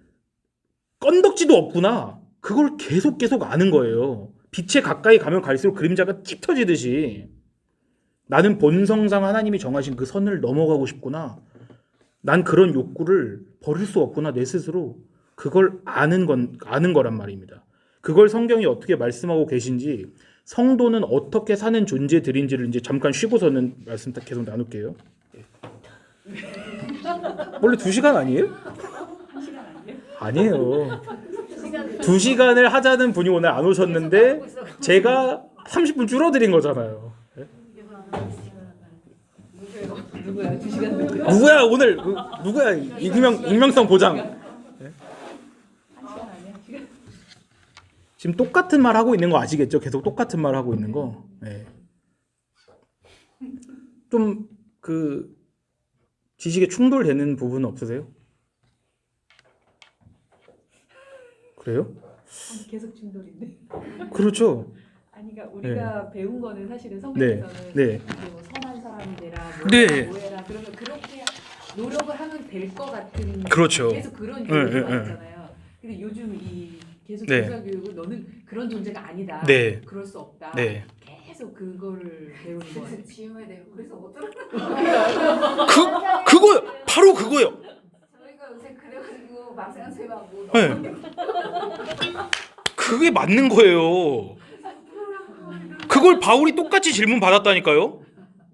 건덕지도 없구나. 그걸 계속 아는 거예요. 빛에 가까이 가면 갈수록 그림자가 짙어지듯이 나는 본성상 하나님이 정하신 그 선을 넘어가고 싶구나. 난 그런 욕구를 버릴 수 없구나, 내 스스로. 그걸 아는 거란 말입니다. 그걸 성경이 어떻게 말씀하고 계신지, 성도는 어떻게 사는 존재들인지를 이제 잠깐 쉬고서는 말씀 계속 나눌게요. 원래 2시간 아니에요? 1시간 아니에요? 아니에요. 2시간을 하자는 분이 오늘 안 오셨는데 제가 30분 줄어드린 거잖아요. 누구야? 2시간 누구야? 누구야 오늘 누구야 익명성 보장. 1시간 아니야? 시간. 지금 똑같은 말 하고 있는 거 아시겠죠? 계속 똑같은 말 하고 있는 거. 네. 좀 그 지식에 충돌되는 부분 없으세요? 그래요? 계속 충돌인데. 그렇죠. 아니 그러니까 우리가 배운 거는 사실은 네. 성경에서는 네. 뭐 선한 사람이라 네. 뭐해라 그러면 그렇게 노력을 하면 될 것 같은 그렇죠. 계속 그런 교육을 네, 받았잖아요. 근데 요즘 이 계속 네. 교사 교육은 너는 그런 존재가 아니다. 네. 그럴 수 없다. 네. 계속 그거를 배우는 거예요. 지음에 대고 그래서 어쩌라고 그거요. 바로 그거요. 저희가 요새 그래가지고 막상세하고 네. 그게 맞는 거예요. 그걸 바울이 똑같이 질문 받았다니까요.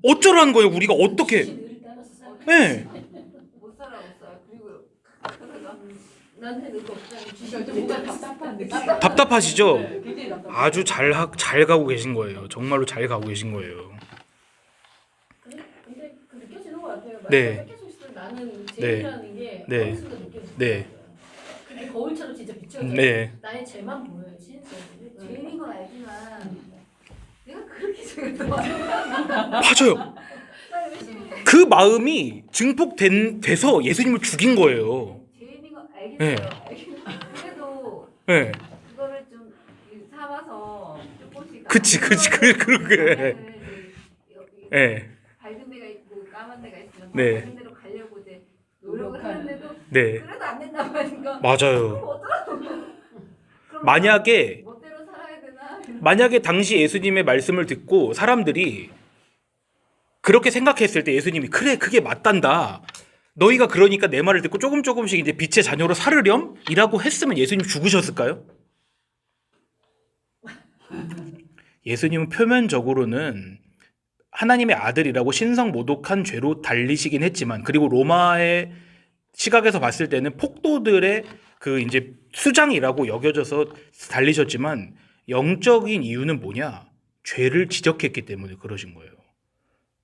어쩌라는 거예요. 우리가 어떻게? 네. 못 살아. 그리고 나한테 그거 없다니 좀 뭔가 답답한 느낌. 답답하시죠? 굉장히 답답해. 아주 잘 가고 계신 거예요. 정말로 잘 가고 계신 거예요. 근데 그 느껴지는 것 같아요. 네. 뺏겨서 있을 때 나는 제일이라는 게 네. 어느 순간 느껴지는 네. 거예요. 그게 거울처럼 진짜 비춰져요. 네. 나의 죄만 보여요. 진짜. 죄인인 건 알지만 내가 그렇게 생각도 맞아요. 그 마음이 증폭돼서 예수님을 죽인 거예요. 죄인인 건 네. 알겠어요. 그래도 네. 그거를 좀 삼아서 조금씩 그치. 그렇게. 네. 밝은 데가 있고 까만 데가 있으면 네. 밝은 데로 가려고 이제 노력을 하는데도 네. 그래도 안 된다고 하니까 맞아요. 그럼 어쩌라고 그럼 만약에 멋대로 살아야 되나 당시 예수님의 말씀을 듣고 사람들이 그렇게 생각했을 때 예수님이 그래 그게 맞단다. 너희가 그러니까 내 말을 듣고 조금씩 이제 빛의 자녀로 살으렴? 이라고 했으면 예수님 죽으셨을까요? 예수님은 표면적으로는 하나님의 아들이라고 신성모독한 죄로 달리시긴 했지만, 그리고 로마의 시각에서 봤을 때는 폭도들의 그 이제 수장이라고 여겨져서 달리셨지만, 영적인 이유는 뭐냐? 죄를 지적했기 때문에 그러신 거예요.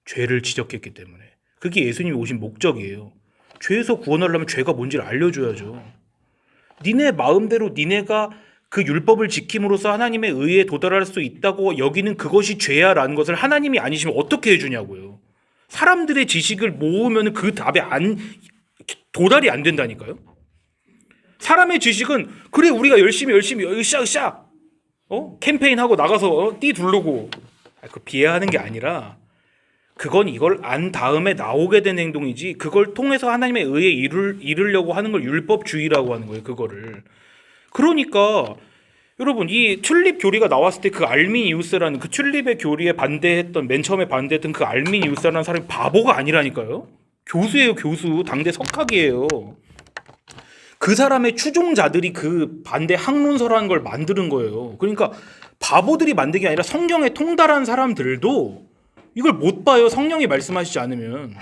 죄를 지적했기 때문에. 그게 예수님이 오신 목적이에요. 죄에서 구원하려면 죄가 뭔지를 알려줘야죠. 니네 마음대로 니네가 그 율법을 지킴으로써 하나님의 의에 도달할 수 있다고 여기는 그것이 죄야라는 것을 하나님이 아니시면 어떻게 해주냐고요. 사람들의 지식을 모으면 그 답에 도달이 안 된다니까요. 사람의 지식은 그래 우리가 열심히 으쌰 캠페인하고 나가서 띠 두르고 그 비하하는 게 아니라 그건 이걸 안 다음에 나오게 된 행동이지, 그걸 통해서 하나님의 의에 이르려고 하는 걸 율법주의라고 하는 거예요. 그거를. 그러니까 여러분 이 튤립 교리가 나왔을 때 그 알미니우스라는 그 튤립의 교리에 맨 처음에 반대했던 그 알미니우스라는 사람이 바보가 아니라니까요. 교수예요. 교수. 당대 석학이에요. 그 사람의 추종자들이 그 반대 학론서라는 걸 만드는 거예요. 그러니까 바보들이 만든 게 아니라 성경에 통달한 사람들도 이걸 못 봐요. 성령이 말씀하시지 않으면.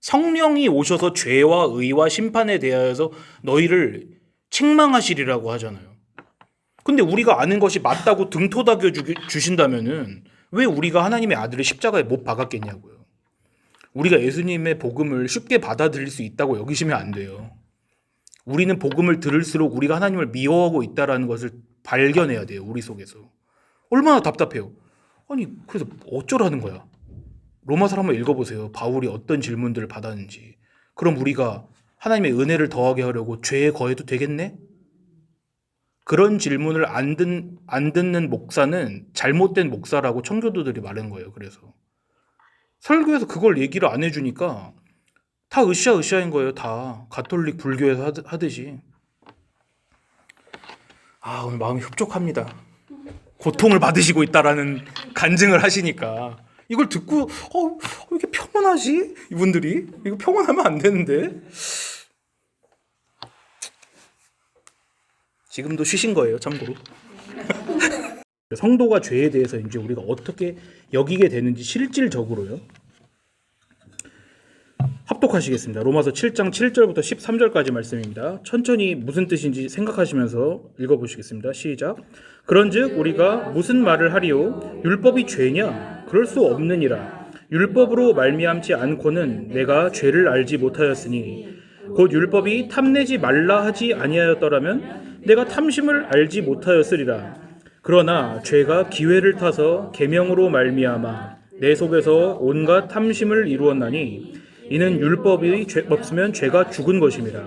성령이 오셔서 죄와 의와 심판에 대하여서 너희를 책망하시리라고 하잖아요. 근데 우리가 아는 것이 맞다고 등 토닥여 주신다면은 왜 우리가 하나님의 아들을 십자가에 못 박았겠냐고요. 우리가 예수님의 복음을 쉽게 받아들일 수 있다고 여기시면 안 돼요. 우리는 복음을 들을수록 우리가 하나님을 미워하고 있다는 것을 발견해야 돼요. 우리 속에서. 얼마나 답답해요. 아니 그래서 어쩌라는 거야? 로마서 한번 읽어보세요. 바울이 어떤 질문들을 받았는지. 그럼 우리가 하나님의 은혜를 더하게 하려고 죄에 거해도 되겠네? 그런 질문을 안 듣는 목사는 잘못된 목사라고 청교도들이 말한 거예요. 그래서 설교에서 그걸 얘기를 안 해주니까 다 으쌰으쌰인 거예요. 다 가톨릭 불교에서 하듯이. 오늘 마음이 흡족합니다. 고통을 받으시고 있다라는 간증을 하시니까 이걸 듣고 왜 이렇게 평온하지? 이분들이 이거 평온하면 안 되는데. 지금도 쉬신 거예요, 참고로. 성도가 죄에 대해서 이제 우리가 어떻게 여기게 되는지 실질적으로요. 합독하시겠습니다. 로마서 7장 7절부터 13절까지 말씀입니다. 천천히 무슨 뜻인지 생각하시면서 읽어보시겠습니다. 시작. 그런즉 우리가 무슨 말을 하리요? 율법이 죄냐? 그럴 수 없느니라. 율법으로 말미암지 않고는 내가 죄를 알지 못하였으니 곧 율법이 탐내지 말라 하지 아니하였더라면 내가 탐심을 알지 못하였으리라. 그러나 죄가 기회를 타서 계명으로 말미암아 내 속에서 온갖 탐심을 이루었나니 이는 율법이 없으면 죄가 죽은 것입니다.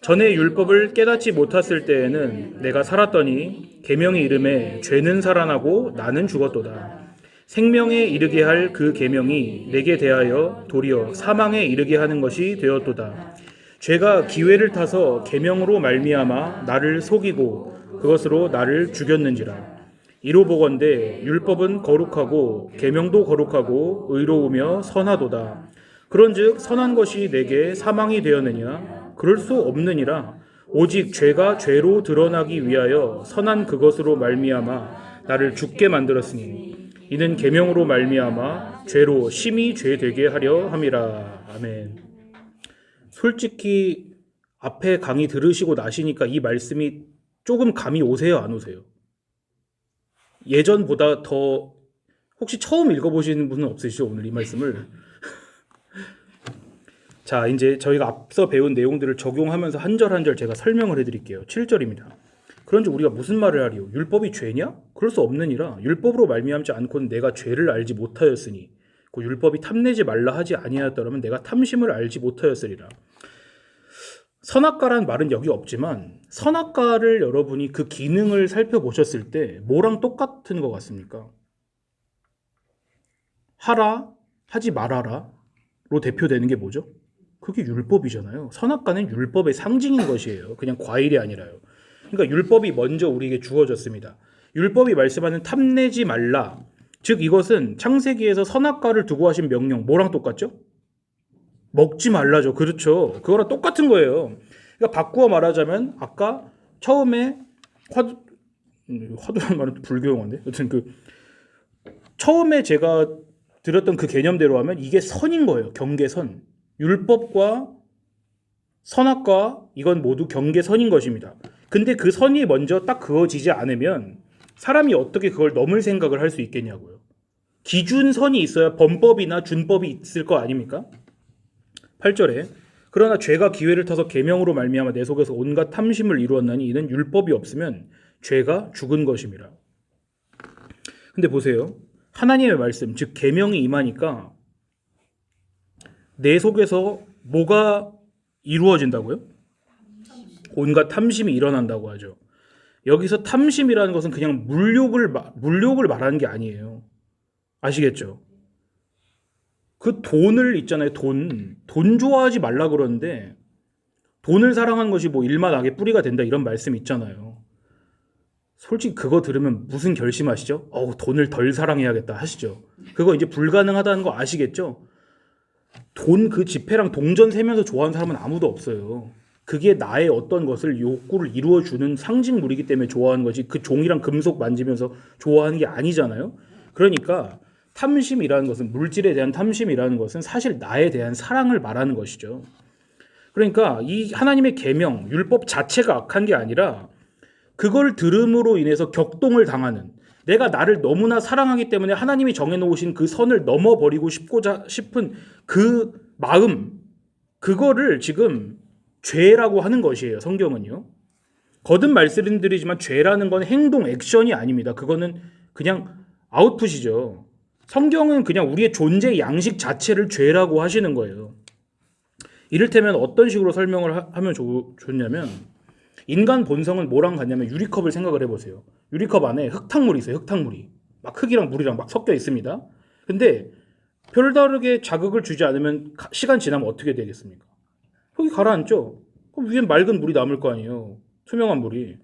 전에 율법을 깨닫지 못했을 때에는 내가 살았더니 계명이 이름에 죄는 살아나고 나는 죽었도다. 생명에 이르게 할 그 계명이 내게 대하여 도리어 사망에 이르게 하는 것이 되었도다. 죄가 기회를 타서 계명으로 말미암아 나를 속이고 그것으로 나를 죽였는지라. 이로 보건대 율법은 거룩하고 계명도 거룩하고 의로우며 선하도다. 그런즉 선한 것이 내게 사망이 되었느냐? 그럴 수 없느니라. 오직 죄가 죄로 드러나기 위하여 선한 그것으로 말미암아 나를 죽게 만들었으니 이는 계명으로 말미암아 죄로 심히 죄되게 하려 함이라. 아멘. 솔직히 앞에 강의 들으시고 나시니까 이 말씀이 조금 감이 오세요, 안 오세요? 예전보다 더 혹시 처음 읽어보시는 분은 없으시죠? 오늘 이 말씀을. 자, 이제 저희가 앞서 배운 내용들을 적용하면서 한 절 한 절 제가 설명을 해드릴게요. 7절입니다. 그런즉 우리가 무슨 말을 하리요? 율법이 죄냐? 그럴 수 없느니라. 율법으로 말미암지 않고는 내가 죄를 알지 못하였으니 그 율법이 탐내지 말라 하지 아니하였더라면 내가 탐심을 알지 못하였으리라. 선악과란 말은 여기 없지만 선악과를 여러분이 그 기능을 살펴보셨을 때 뭐랑 똑같은 것 같습니까? 하라, 하지 말아라 로 대표되는 게 뭐죠? 그게 율법이잖아요. 선악과는 율법의 상징인 것이에요. 그냥 과일이 아니라요. 그러니까 율법이 먼저 우리에게 주어졌습니다. 율법이 말씀하는 탐내지 말라. 즉 이것은 창세기에서 선악과를 두고 하신 명령 뭐랑 똑같죠? 먹지 말라죠. 그렇죠. 그거랑 똑같은 거예요. 그러니까 바꾸어 말하자면 아까 처음에 화두란 말은 불교용어인데 여튼 처음에 제가 들었던 그 개념대로 하면 이게 선인 거예요. 경계선. 율법과 선악과 이건 모두 경계선인 것입니다. 근데 그 선이 먼저 딱 그어지지 않으면 사람이 어떻게 그걸 넘을 생각을 할 수 있겠냐고요. 기준선이 있어야 범법이나 준법이 있을 거 아닙니까? 8절에 그러나 죄가 기회를 타서 계명으로 말미암아 내 속에서 온갖 탐심을 이루었나니 이는 율법이 없으면 죄가 죽은 것임이라. 근데 보세요. 하나님의 말씀, 즉 계명이 임하니까 내 속에서 뭐가 이루어진다고요? 온갖 탐심이 일어난다고 하죠. 여기서 탐심이라는 것은 그냥 물욕을 말하는 게 아니에요. 아시겠죠? 그 돈을 있잖아요. 돈 좋아하지 말라 그러는데 돈을 사랑하는 것이 뭐 일만 악의 뿌리가 된다 이런 말씀 있잖아요. 솔직히 그거 들으면 무슨 결심하시죠? 돈을 덜 사랑해야겠다 하시죠. 그거 이제 불가능하다는 거 아시겠죠? 돈 그 지폐랑 동전 세면서 좋아하는 사람은 아무도 없어요. 그게 나의 어떤 것을 욕구를 이루어주는 상징물이기 때문에 좋아하는 거지 그 종이랑 금속 만지면서 좋아하는 게 아니잖아요. 그러니까 탐심이라는 것은 물질에 대한 탐심이라는 것은 사실 나에 대한 사랑을 말하는 것이죠. 그러니까 이 하나님의 계명, 율법 자체가 악한 게 아니라 그걸 들음으로 인해서 격동을 당하는 내가 나를 너무나 사랑하기 때문에 하나님이 정해놓으신 그 선을 넘어버리고 싶은 그 마음 그거를 지금 죄라고 하는 것이에요. 성경은요. 거듭 말씀드리지만 죄라는 건 행동, 액션이 아닙니다. 그거는 그냥 아웃풋이죠. 성경은 그냥 우리의 존재 양식 자체를 죄라고 하시는 거예요. 이를테면 어떤 식으로 설명을 하면 좋냐면 인간 본성은 뭐랑 같냐면 유리컵을 생각을 해보세요. 유리컵 안에 흙탕물이 있어요. 흙탕물이. 막 흙이랑 물이랑 막 섞여 있습니다. 근데 별다르게 자극을 주지 않으면 시간 지나면 어떻게 되겠습니까? 흙이 가라앉죠. 그럼 위엔 맑은 물이 남을 거 아니에요. 투명한 물이.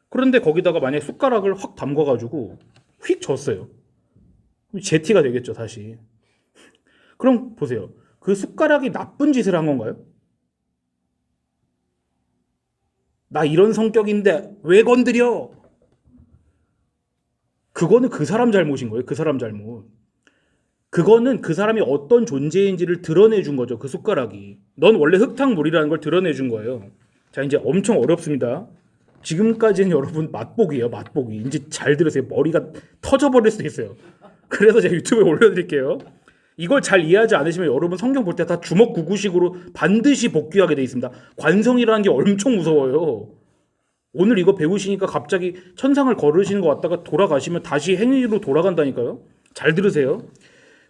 그런데 거기다가 만약에 숟가락을 확 담궈가지고 휙 줬어요. 그럼 제티가 되겠죠, 다시. 그럼 보세요. 그 숟가락이 나쁜 짓을 한 건가요? 나 이런 성격인데 왜 건드려? 그거는 그 사람 잘못인 거예요. 그 사람 잘못. 그거는 그 사람이 어떤 존재인지를 드러내준 거죠. 그 숟가락이. 넌 원래 흙탕물이라는 걸 드러내준 거예요. 자, 이제 엄청 어렵습니다. 지금까지는 여러분 맛보기예요. 맛보기. 이제 잘 들으세요. 머리가 터져버릴 수도 있어요. 그래서 제가 유튜브에 올려드릴게요. 이걸 잘 이해하지 않으시면 여러분 성경 볼 때 다 주먹구구식으로 반드시 복귀하게 돼 있습니다. 관성이라는 게 엄청 무서워요. 오늘 이거 배우시니까 갑자기 천상을 걸으시는 것 같다가 돌아가시면 다시 행위로 돌아간다니까요. 잘 들으세요.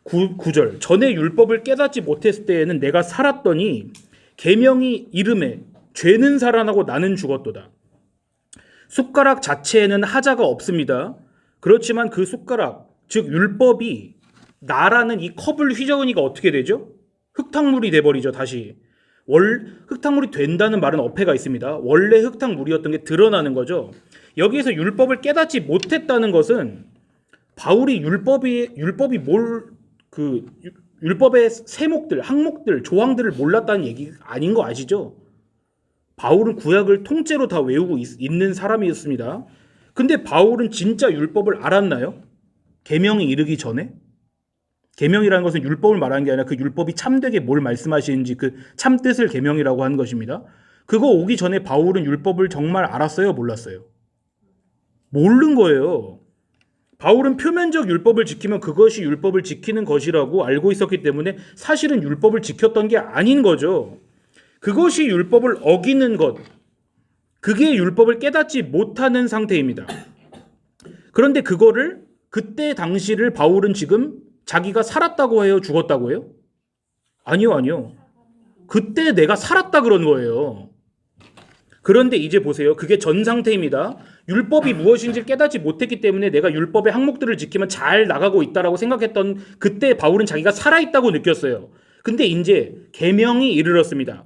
9절. 전에 율법을 깨닫지 못했을 때에는 내가 살았더니 계명이 이름에 죄는 살아나고 나는 죽었도다. 숟가락 자체에는 하자가 없습니다. 그렇지만 그 숟가락, 즉 율법이 나라는 이 컵을 휘저으니까 어떻게 되죠? 흙탕물이 돼버리죠. 다시. 흙탕물이 된다는 말은 어폐가 있습니다. 원래 흙탕물이었던 게 드러나는 거죠. 여기에서 율법을 깨닫지 못했다는 것은 바울이 율법이 율법의 세목들, 항목들, 조항들을 몰랐다는 얘기 아닌 거 아시죠? 바울은 구약을 통째로 다 외우고 있는 사람이었습니다. 근데 바울은 진짜 율법을 알았나요? 계명이 이르기 전에? 계명이라는 것은 율법을 말하는 게 아니라 그 율법이 참되게 뭘 말씀하시는지 그 참뜻을 계명이라고 하는 것입니다. 그거 오기 전에 바울은 율법을 정말 알았어요? 몰랐어요? 모르는 거예요. 바울은 표면적 율법을 지키면 그것이 율법을 지키는 것이라고 알고 있었기 때문에 사실은 율법을 지켰던 게 아닌 거죠. 그것이 율법을 어기는 것, 그게 율법을 깨닫지 못하는 상태입니다. 그런데 그때 당시를 바울은 지금 자기가 살았다고 해요? 죽었다고 해요? 아니요. 그때 내가 살았다 그런 거예요. 그런데 이제 보세요. 그게 전 상태입니다. 율법이 무엇인지 깨닫지 못했기 때문에 내가 율법의 항목들을 지키면 잘 나가고 있다라고 생각했던 그때 바울은 자기가 살아있다고 느꼈어요. 근데 이제 계명이 이르렀습니다.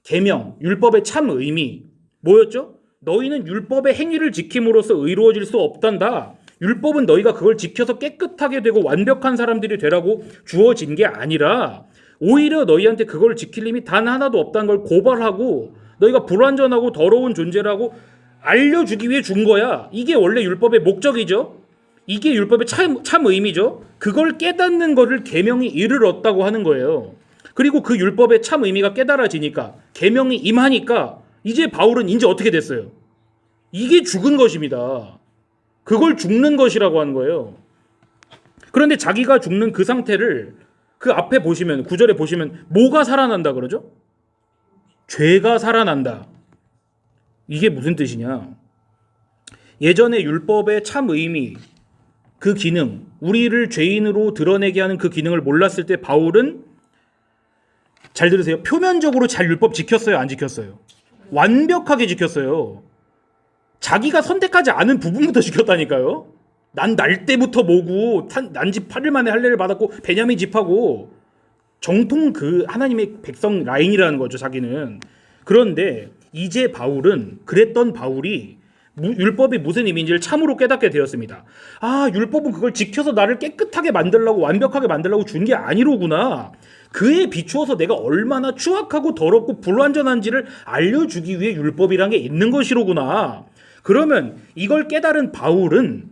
계명, 율법의 참 의미 뭐였죠? 너희는 율법의 행위를 지킴으로써 의로워질 수 없단다. 율법은 너희가 그걸 지켜서 깨끗하게 되고 완벽한 사람들이 되라고 주어진 게 아니라 오히려 너희한테 그걸 지킬 힘이 단 하나도 없다는 걸 고발하고 너희가 불완전하고 더러운 존재라고 알려주기 위해 준 거야. 이게 원래 율법의 목적이죠. 이게 율법의 참 의미죠. 그걸 깨닫는 거를 계명이 이르렀다고 하는 거예요. 그리고 그 율법의 참 의미가 깨달아지니까 계명이 임하니까 이제 바울은 이제 어떻게 됐어요? 이게 죽은 것입니다. 그걸 죽는 것이라고 하는 거예요. 그런데 자기가 죽는 그 상태를 그 앞에 보시면 9절에 보시면 뭐가 살아난다 그러죠? 죄가 살아난다. 이게 무슨 뜻이냐? 예전에 율법의 참 의미, 그 기능, 우리를 죄인으로 드러내게 하는 그 기능을 몰랐을 때 바울은 잘 들으세요. 표면적으로 잘 율법 지켰어요? 안 지켰어요? 완벽하게 지켰어요. 자기가 선택하지 않은 부분부터 지켰다니까요. 난 날 때부터 뭐고 난 집 8일 만에 할례를 받았고 베냐민 집하고 정통 그 하나님의 백성 라인이라는 거죠. 자기는. 그런데 이제 바울은 그랬던 바울이 율법이 무슨 의미인지를 참으로 깨닫게 되었습니다. 아, 율법은 그걸 지켜서 나를 깨끗하게 만들려고 완벽하게 만들려고 준 게 아니로구나. 그에 비추어서 내가 얼마나 추악하고 더럽고 불완전한지를 알려주기 위해 율법이란 게 있는 것이로구나. 그러면 이걸 깨달은 바울은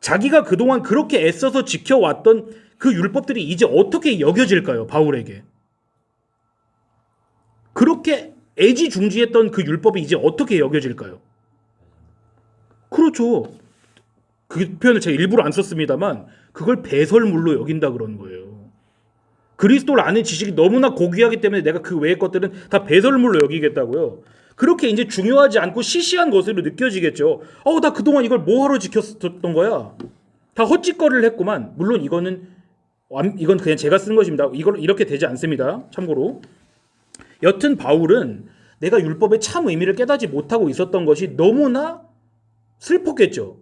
자기가 그동안 그렇게 애써서 지켜왔던 그 율법들이 이제 어떻게 여겨질까요? 바울에게. 그렇게 애지중지했던 그 율법이 이제 어떻게 여겨질까요? 그렇죠. 그 표현을 제가 일부러 안 썼습니다만 그걸 배설물로 여긴다 그런 거예요. 그리스도를 아는 지식이 너무나 고귀하기 때문에 내가 그 외의 것들은 다 배설물로 여기겠다고요. 그렇게 이제 중요하지 않고 시시한 것으로 느껴지겠죠. 나 그동안 이걸 뭐하러 지켰던 거야? 다 헛짓거리를 했구만. 물론 이건 그냥 제가 쓴 것입니다. 이걸 이렇게 되지 않습니다. 참고로. 여튼 바울은 내가 율법의 참 의미를 깨닫지 못하고 있었던 것이 너무나 슬펐겠죠.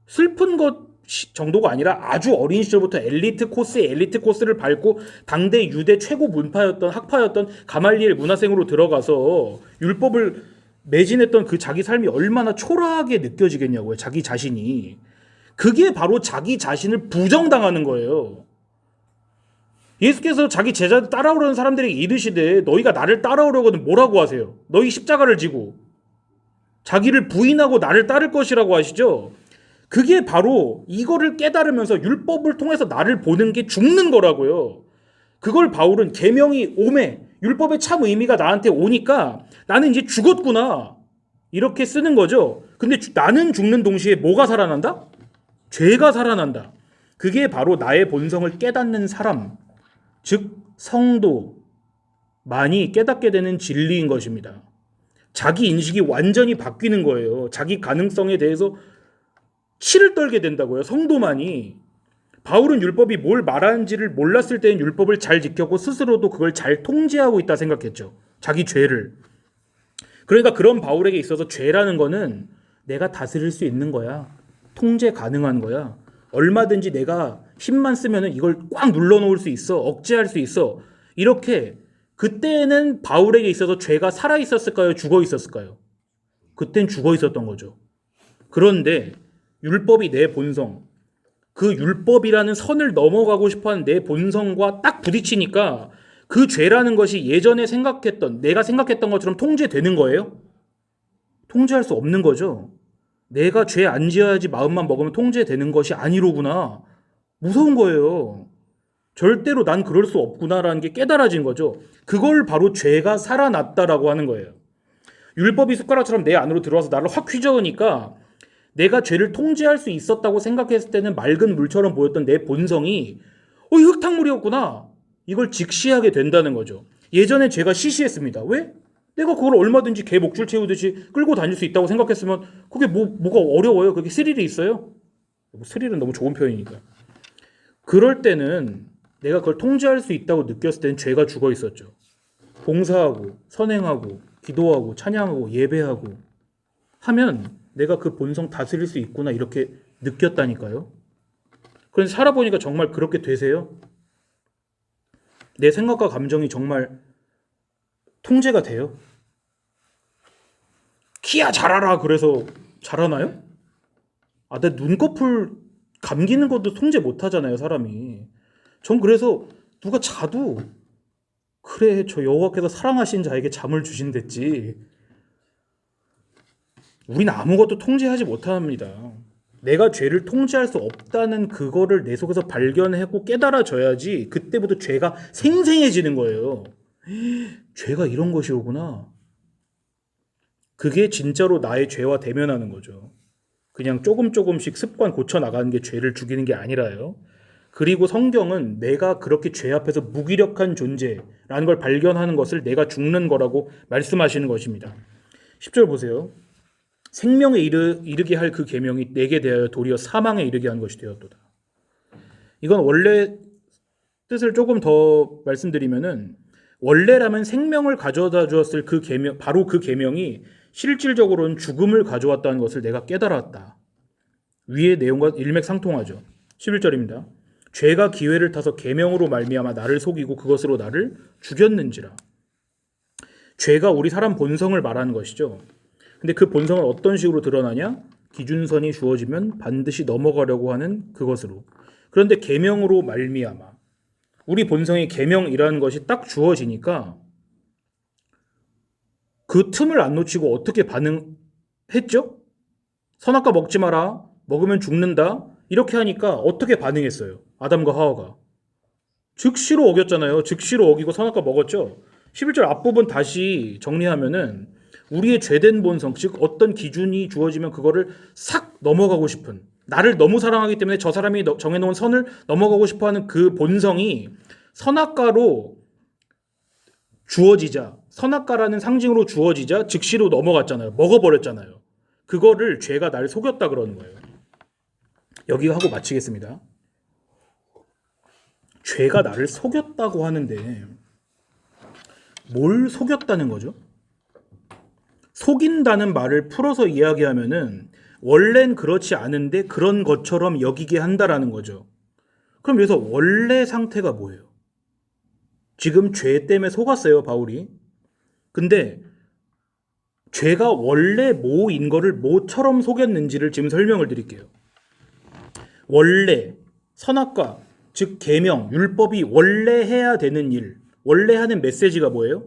슬픈 것 정도가 아니라 아주 어린 시절부터 엘리트 코스의 엘리트 코스를 밟고 당대 유대 최고 문파였던 학파였던 가말리엘 문화생으로 들어가서 율법을 매진했던 그 자기 삶이 얼마나 초라하게 느껴지겠냐고요. 자기 자신이. 그게 바로 자기 자신을 부정당하는 거예요. 예수께서 자기 제자들 따라오려는 사람들에게 이르시되 너희가 나를 따라오려거든 뭐라고 하세요? 너희 십자가를 지고 자기를 부인하고 나를 따를 것이라고 하시죠. 그게 바로 이거를 깨달으면서 율법을 통해서 나를 보는 게 죽는 거라고요. 그걸 바울은 계명이 오매 율법의 참 의미가 나한테 오니까 나는 이제 죽었구나 이렇게 쓰는 거죠. 근데 나는 죽는 동시에 뭐가 살아난다? 죄가 살아난다. 그게 바로 나의 본성을 깨닫는 사람, 즉 성도만이 깨닫게 되는 진리인 것입니다. 자기 인식이 완전히 바뀌는 거예요. 자기 가능성에 대해서 치를 떨게 된다고요. 성도만이. 바울은 율법이 뭘 말하는지를 몰랐을 때는 율법을 잘 지켰고 스스로도 그걸 잘 통제하고 있다 생각했죠. 자기 죄를. 그러니까 그런 바울에게 있어서 죄라는 거는 내가 다스릴 수 있는 거야. 통제 가능한 거야. 얼마든지 내가 힘만 쓰면은 이걸 꽉 눌러놓을 수 있어. 억제할 수 있어. 이렇게 그때는 바울에게 있어서 죄가 살아 있었을까요? 죽어 있었을까요? 그땐 죽어 있었던 거죠. 그런데 율법이 내 본성, 그 율법이라는 선을 넘어가고 싶어하는 내 본성과 딱 부딪히니까 그 죄라는 것이 예전에 내가 생각했던 것처럼 통제되는 거예요? 통제할 수 없는 거죠. 내가 죄 안 지어야지 마음만 먹으면 통제되는 것이 아니로구나. 무서운 거예요. 절대로 난 그럴 수 없구나라는 게 깨달아진 거죠. 그걸 바로 죄가 살아났다라고 하는 거예요. 율법이 숟가락처럼 내 안으로 들어와서 나를 확 휘저으니까 내가 죄를 통제할 수 있었다고 생각했을 때는 맑은 물처럼 보였던 내 본성이 이 흙탕물이었구나. 이걸 직시하게 된다는 거죠. 예전에 죄가 시시했습니다. 왜? 내가 그걸 얼마든지 개 목줄 채우듯이 끌고 다닐 수 있다고 생각했으면 그게 뭐가 어려워요? 그게 스릴이 있어요? 스릴은 너무 좋은 표현이니까. 그럴 때는 내가 그걸 통제할 수 있다고 느꼈을 때는 죄가 죽어 있었죠. 봉사하고 선행하고 기도하고 찬양하고 예배하고 하면 내가 그 본성 다스릴 수 있구나 이렇게 느꼈다니까요. 그런데 살아보니까 정말 그렇게 되세요? 내 생각과 감정이 정말 통제가 돼요? 키야 잘하라 그래서 잘하나요? 내 눈꺼풀 감기는 것도 통제 못하잖아요 사람이. 전 그래서 누가 자도 그래 저 여호와께서 사랑하신 자에게 잠을 주신댔지. 우린 아무것도 통제하지 못합니다. 내가 죄를 통제할 수 없다는 그거를 내 속에서 발견하고 깨달아져야지 그때부터 죄가 생생해지는 거예요. 죄가 이런 것이로구나. 그게 진짜로 나의 죄와 대면하는 거죠. 그냥 조금씩 습관 고쳐나가는 게 죄를 죽이는 게 아니라요. 그리고 성경은 내가 그렇게 죄 앞에서 무기력한 존재라는 걸 발견하는 것을 내가 죽는 거라고 말씀하시는 것입니다. 10절 보세요. 생명에 이르게 할 그 계명이 내게 대하여 도리어 사망에 이르게 한 것이 되었도다. 이건 원래 뜻을 조금 더 말씀드리면은 원래라면 생명을 가져다 주었을 그 계명, 바로 그 계명이 실질적으로는 죽음을 가져왔다는 것을 내가 깨달았다. 위의 내용과 일맥상통하죠. 11절입니다. 죄가 기회를 타서 계명으로 말미암아 나를 속이고 그것으로 나를 죽였는지라. 죄가 우리 사람 본성을 말하는 것이죠. 근데 그 본성은 어떤 식으로 드러나냐? 기준선이 주어지면 반드시 넘어가려고 하는 그것으로. 그런데 계명으로 말미암아 우리 본성의 계명이라는 것이 딱 주어지니까 그 틈을 안 놓치고 어떻게 반응했죠? 선악과 먹지 마라. 먹으면 죽는다. 이렇게 하니까 어떻게 반응했어요? 아담과 하와가. 즉시로 어겼잖아요. 즉시로 어기고 선악과 먹었죠. 11절 앞부분 다시 정리하면은 우리의 죄된 본성, 즉 어떤 기준이 주어지면 그거를 싹 넘어가고 싶은, 나를 너무 사랑하기 때문에 저 사람이 정해놓은 선을 넘어가고 싶어하는 그 본성이 선악과로 주어지자, 선악과라는 상징으로 주어지자 즉시로 넘어갔잖아요. 먹어버렸잖아요. 그거를 죄가 날 속였다 그러는 거예요. 여기 하고 마치겠습니다. 죄가 나를 속였다고 하는데 뭘 속였다는 거죠? 속인다는 말을 풀어서 이야기하면은 원래는 그렇지 않은데 그런 것처럼 여기게 한다라는 거죠. 그럼 여기서 원래 상태가 뭐예요? 지금 죄 때문에 속았어요, 바울이. 근데 죄가 원래 뭐인 거를 뭐처럼 속였는지를 지금 설명을 드릴게요. 원래 선악과 즉 계명, 율법이 원래 해야 되는 일, 원래 하는 메시지가 뭐예요?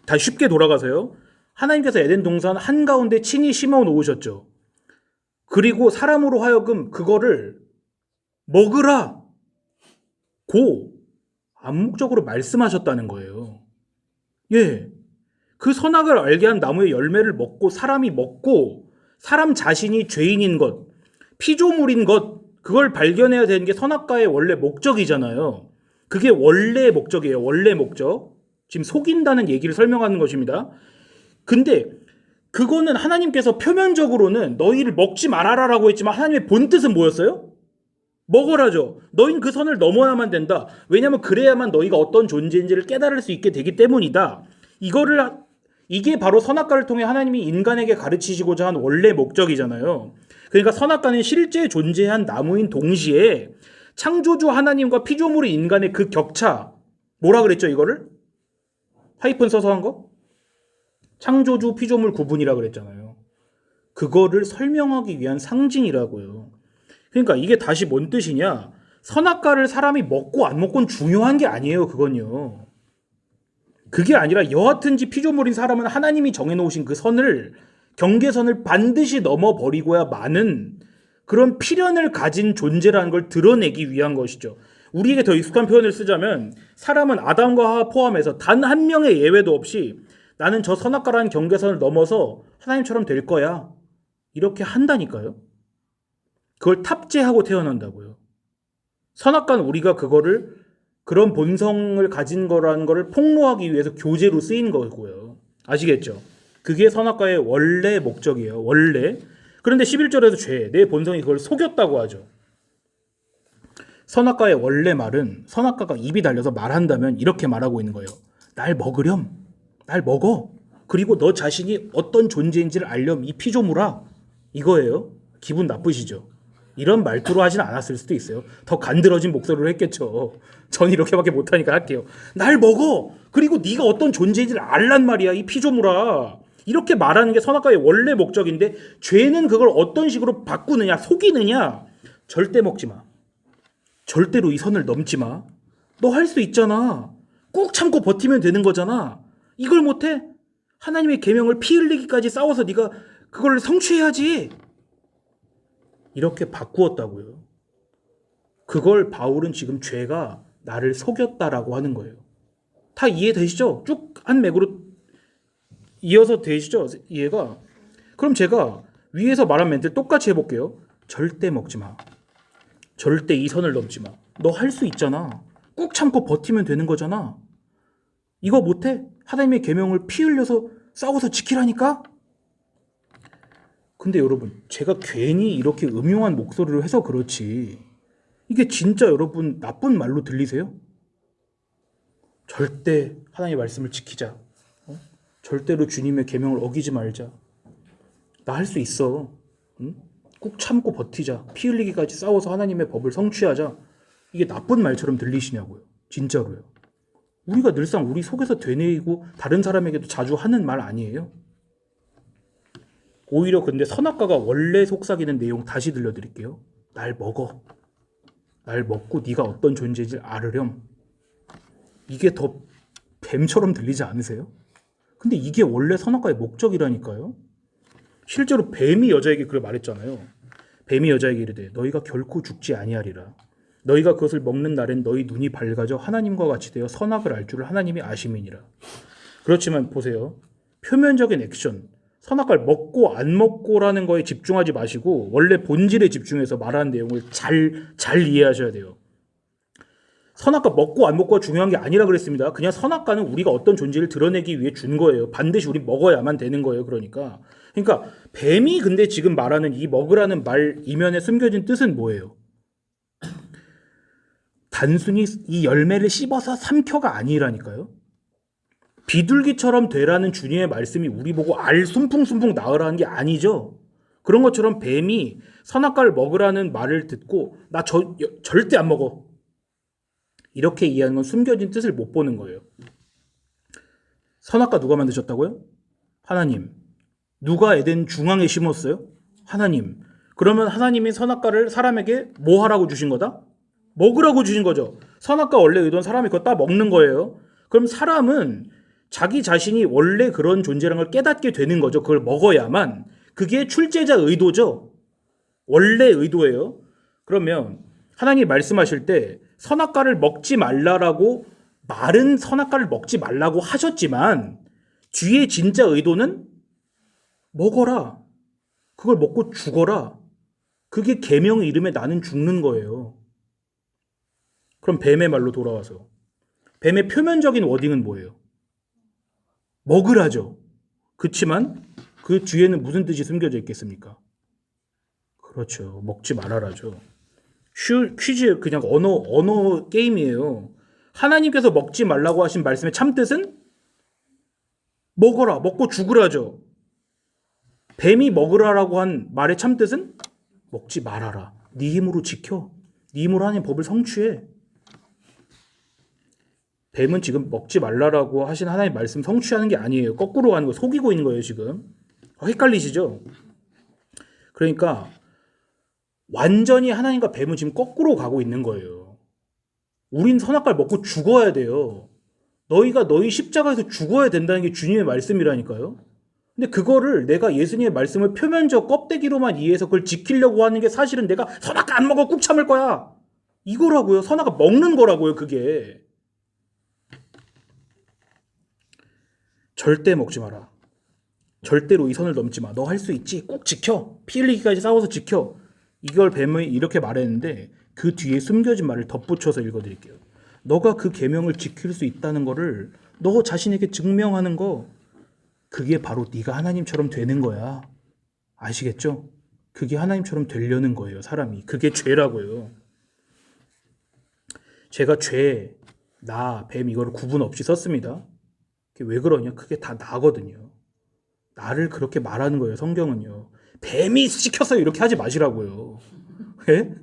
다 쉽게 돌아가서요. 하나님께서 에덴 동산 한가운데 친히 심어 놓으셨죠. 그리고 사람으로 하여금 그거를 먹으라 고 암묵적으로 말씀하셨다는 거예요. 예. 그 선악을 알게 한 나무의 열매를 먹고 사람이 먹고 사람 자신이 죄인인 것, 피조물인 것, 그걸 발견해야 되는 게 선악과의 원래 목적이잖아요. 그게 원래의 목적이에요. 원래 목적. 지금 속인다는 얘기를 설명하는 것입니다. 근데 그거는 하나님께서 표면적으로는 너희를 먹지 말아라라고 했지만 하나님의 본뜻은 뭐였어요? 먹어라죠. 너희는 그 선을 넘어야만 된다. 왜냐하면 그래야만 너희가 어떤 존재인지를 깨달을 수 있게 되기 때문이다. 이게 바로 선악과를 통해 하나님이 인간에게 가르치시고자 한 원래 목적이잖아요. 그러니까 선악과는 실제 존재한 나무인 동시에 창조주 하나님과 피조물의 인간의 그 격차, 뭐라 그랬죠 이거를? 하이픈 써서 한 거? 창조주 피조물 구분이라 그랬잖아요. 그거를 설명하기 위한 상징이라고요. 그러니까 이게 다시 뭔 뜻이냐? 선악과를 사람이 먹고 안 먹고는 중요한 게 아니에요. 그건요. 그게 아니라 여하튼지 피조물인 사람은 하나님이 정해놓으신 그 선을, 경계선을 반드시 넘어버리고야 마는 그런 필연을 가진 존재라는 걸 드러내기 위한 것이죠. 우리에게 더 익숙한 표현을 쓰자면 사람은 아담과 하와 포함해서 단 한 명의 예외도 없이 나는 저 선악과라는 경계선을 넘어서 하나님처럼 될 거야. 이렇게 한다니까요. 그걸 탑재하고 태어난다고요. 선악과는 우리가 그거를 그런 본성을 가진 거라는 거를 폭로하기 위해서 교재로 쓰인 거고요. 아시겠죠? 그게 선악과의 원래 목적이에요. 원래. 그런데 11절에서 죄, 내 본성이 그걸 속였다고 하죠. 선악과의 원래 말은 선악과가 입이 달려서 말한다면 이렇게 말하고 있는 거예요. 날 먹으렴. 날 먹어. 그리고 너 자신이 어떤 존재인지를 알렴. 이 피조물아. 이거예요. 기분 나쁘시죠? 이런 말투로 하진 않았을 수도 있어요. 더 간드러진 목소리로 했겠죠. 전 이렇게밖에 못하니까 할게요. 날 먹어. 그리고 네가 어떤 존재인지를 알란 말이야. 이 피조물아. 이렇게 말하는 게 선악과의 원래 목적인데 죄는 그걸 어떤 식으로 바꾸느냐, 속이느냐. 절대 먹지 마. 절대로 이 선을 넘지 마. 너 할 수 있잖아. 꾹 참고 버티면 되는 거잖아. 이걸 못해? 하나님의 계명을 피 흘리기까지 싸워서 네가 그걸 성취해야지. 이렇게 바꾸었다고요. 그걸 바울은 지금 죄가 나를 속였다라고 하는 거예요. 다 이해되시죠? 쭉 한 맥으로 이어서 되시죠? 이해가? 그럼 제가 위에서 말한 멘트를 똑같이 해볼게요. 절대 먹지 마. 절대 이 선을 넘지 마. 너 할 수 있잖아. 꾹 참고 버티면 되는 거잖아. 이거 못해? 하나님의 계명을 피 흘려서 싸워서 지키라니까? 근데 여러분, 제가 괜히 이렇게 음흉한 목소리로 해서 그렇지 이게 진짜 여러분 나쁜 말로 들리세요? 절대 하나님의 말씀을 지키자. 절대로 주님의 계명을 어기지 말자. 나 할 수 있어. 응? 꾹 참고 버티자. 피 흘리기까지 싸워서 하나님의 법을 성취하자. 이게 나쁜 말처럼 들리시냐고요. 진짜로요. 우리가 늘상 우리 속에서 되뇌이고 다른 사람에게도 자주 하는 말 아니에요? 오히려 근데 선악과가 원래 속삭이는 내용 다시 들려드릴게요. 날 먹어. 날 먹고 네가 어떤 존재인지 알으렴. 이게 더 뱀처럼 들리지 않으세요? 근데 이게 원래 선악과의 목적이라니까요. 실제로 뱀이 여자에게 그렇게 말했잖아요. 뱀이 여자에게 이르되 너희가 결코 죽지 아니하리라. 너희가 그것을 먹는 날엔 너희 눈이 밝아져 하나님과 같이 되어 선악을 알 줄을 하나님이 아심이니라. 그렇지만 보세요. 표면적인 액션, 선악과를 먹고 안 먹고라는 거에 집중하지 마시고 원래 본질에 집중해서 말하는 내용을 잘 이해하셔야 돼요. 선악과 먹고 안 먹고가 중요한 게 아니라 그랬습니다. 그냥 선악과는 우리가 어떤 존재를 드러내기 위해 준 거예요. 반드시 우리 먹어야만 되는 거예요. 그러니까 뱀이 근데 지금 말하는 이 먹으라는 말 이면에 숨겨진 뜻은 뭐예요? 단순히 이 열매를 씹어서 삼켜가 아니라니까요. 비둘기처럼 되라는 주님의 말씀이 우리 보고 알 숨풍숨풍 나으라는 게 아니죠. 그런 것처럼 뱀이 선악과를 먹으라는 말을 듣고 나 절대 안 먹어. 이렇게 이해하는 건 숨겨진 뜻을 못 보는 거예요. 선악과 누가 만드셨다고요? 하나님. 누가 에덴 중앙에 심었어요? 하나님. 그러면 하나님이 선악과를 사람에게 뭐 하라고 주신 거다? 먹으라고 주신 거죠. 선악과 원래 의도는 사람이 그거 따 먹는 거예요. 그럼 사람은 자기 자신이 원래 그런 존재라는 걸 깨닫게 되는 거죠. 그걸 먹어야만. 그게 출제자 의도죠. 원래 의도예요. 그러면 하나님이 말씀하실 때 선악과를 먹지 말라라고 말은 선악과를 먹지 말라고 하셨지만 뒤에 진짜 의도는 먹어라. 그걸 먹고 죽어라. 그게 계명의 이름에 나는 죽는 거예요. 그럼 뱀의 말로 돌아와서 뱀의 표면적인 워딩은 뭐예요? 먹으라죠. 그렇지만 그 뒤에는 무슨 뜻이 숨겨져 있겠습니까? 그렇죠. 먹지 말아라죠. 퀴즈 그냥 언어 게임이에요. 하나님께서 먹지 말라고 하신 말씀의 참뜻은 먹어라, 먹고 죽으라죠. 뱀이 먹으라라고 한 말의 참뜻은 먹지 말아라. 네 힘으로 지켜. 네 힘으로 하나님 법을 성취해. 뱀은 지금 먹지 말라라고 하신 하나님 말씀 성취하는 게 아니에요. 거꾸로 가는 거 속이고 있는 거예요 지금. 헷갈리시죠? 그러니까 완전히 하나님과 뱀은 지금 거꾸로 가고 있는 거예요. 우린 선악과를 먹고 죽어야 돼요. 너희가 너희 십자가에서 죽어야 된다는 게 주님의 말씀이라니까요. 근데 그거를 내가 예수님의 말씀을 표면적 껍데기로만 이해해서 그걸 지키려고 하는 게 사실은 내가 선악과 안 먹어 꾹 참을 거야. 이거라고요. 선악과 먹는 거라고요. 그게. 절대 먹지 마라. 절대로 이 선을 넘지 마. 너 할 수 있지. 꼭 지켜. 피 흘리기까지 싸워서 지켜. 이걸 뱀이 이렇게 말했는데 그 뒤에 숨겨진 말을 덧붙여서 읽어드릴게요. 너가 그 계명을 지킬 수 있다는 거를 너 자신에게 증명하는 거 그게 바로 네가 하나님처럼 되는 거야. 아시겠죠? 그게 하나님처럼 되려는 거예요. 사람이. 그게 죄라고요. 제가 죄, 나, 뱀 이거를 구분 없이 썼습니다. 그게 왜 그러냐? 그게 다 나거든요. 나를 그렇게 말하는 거예요. 성경은요. 뱀이 시켰어요. 이렇게 하지 마시라고요. 예?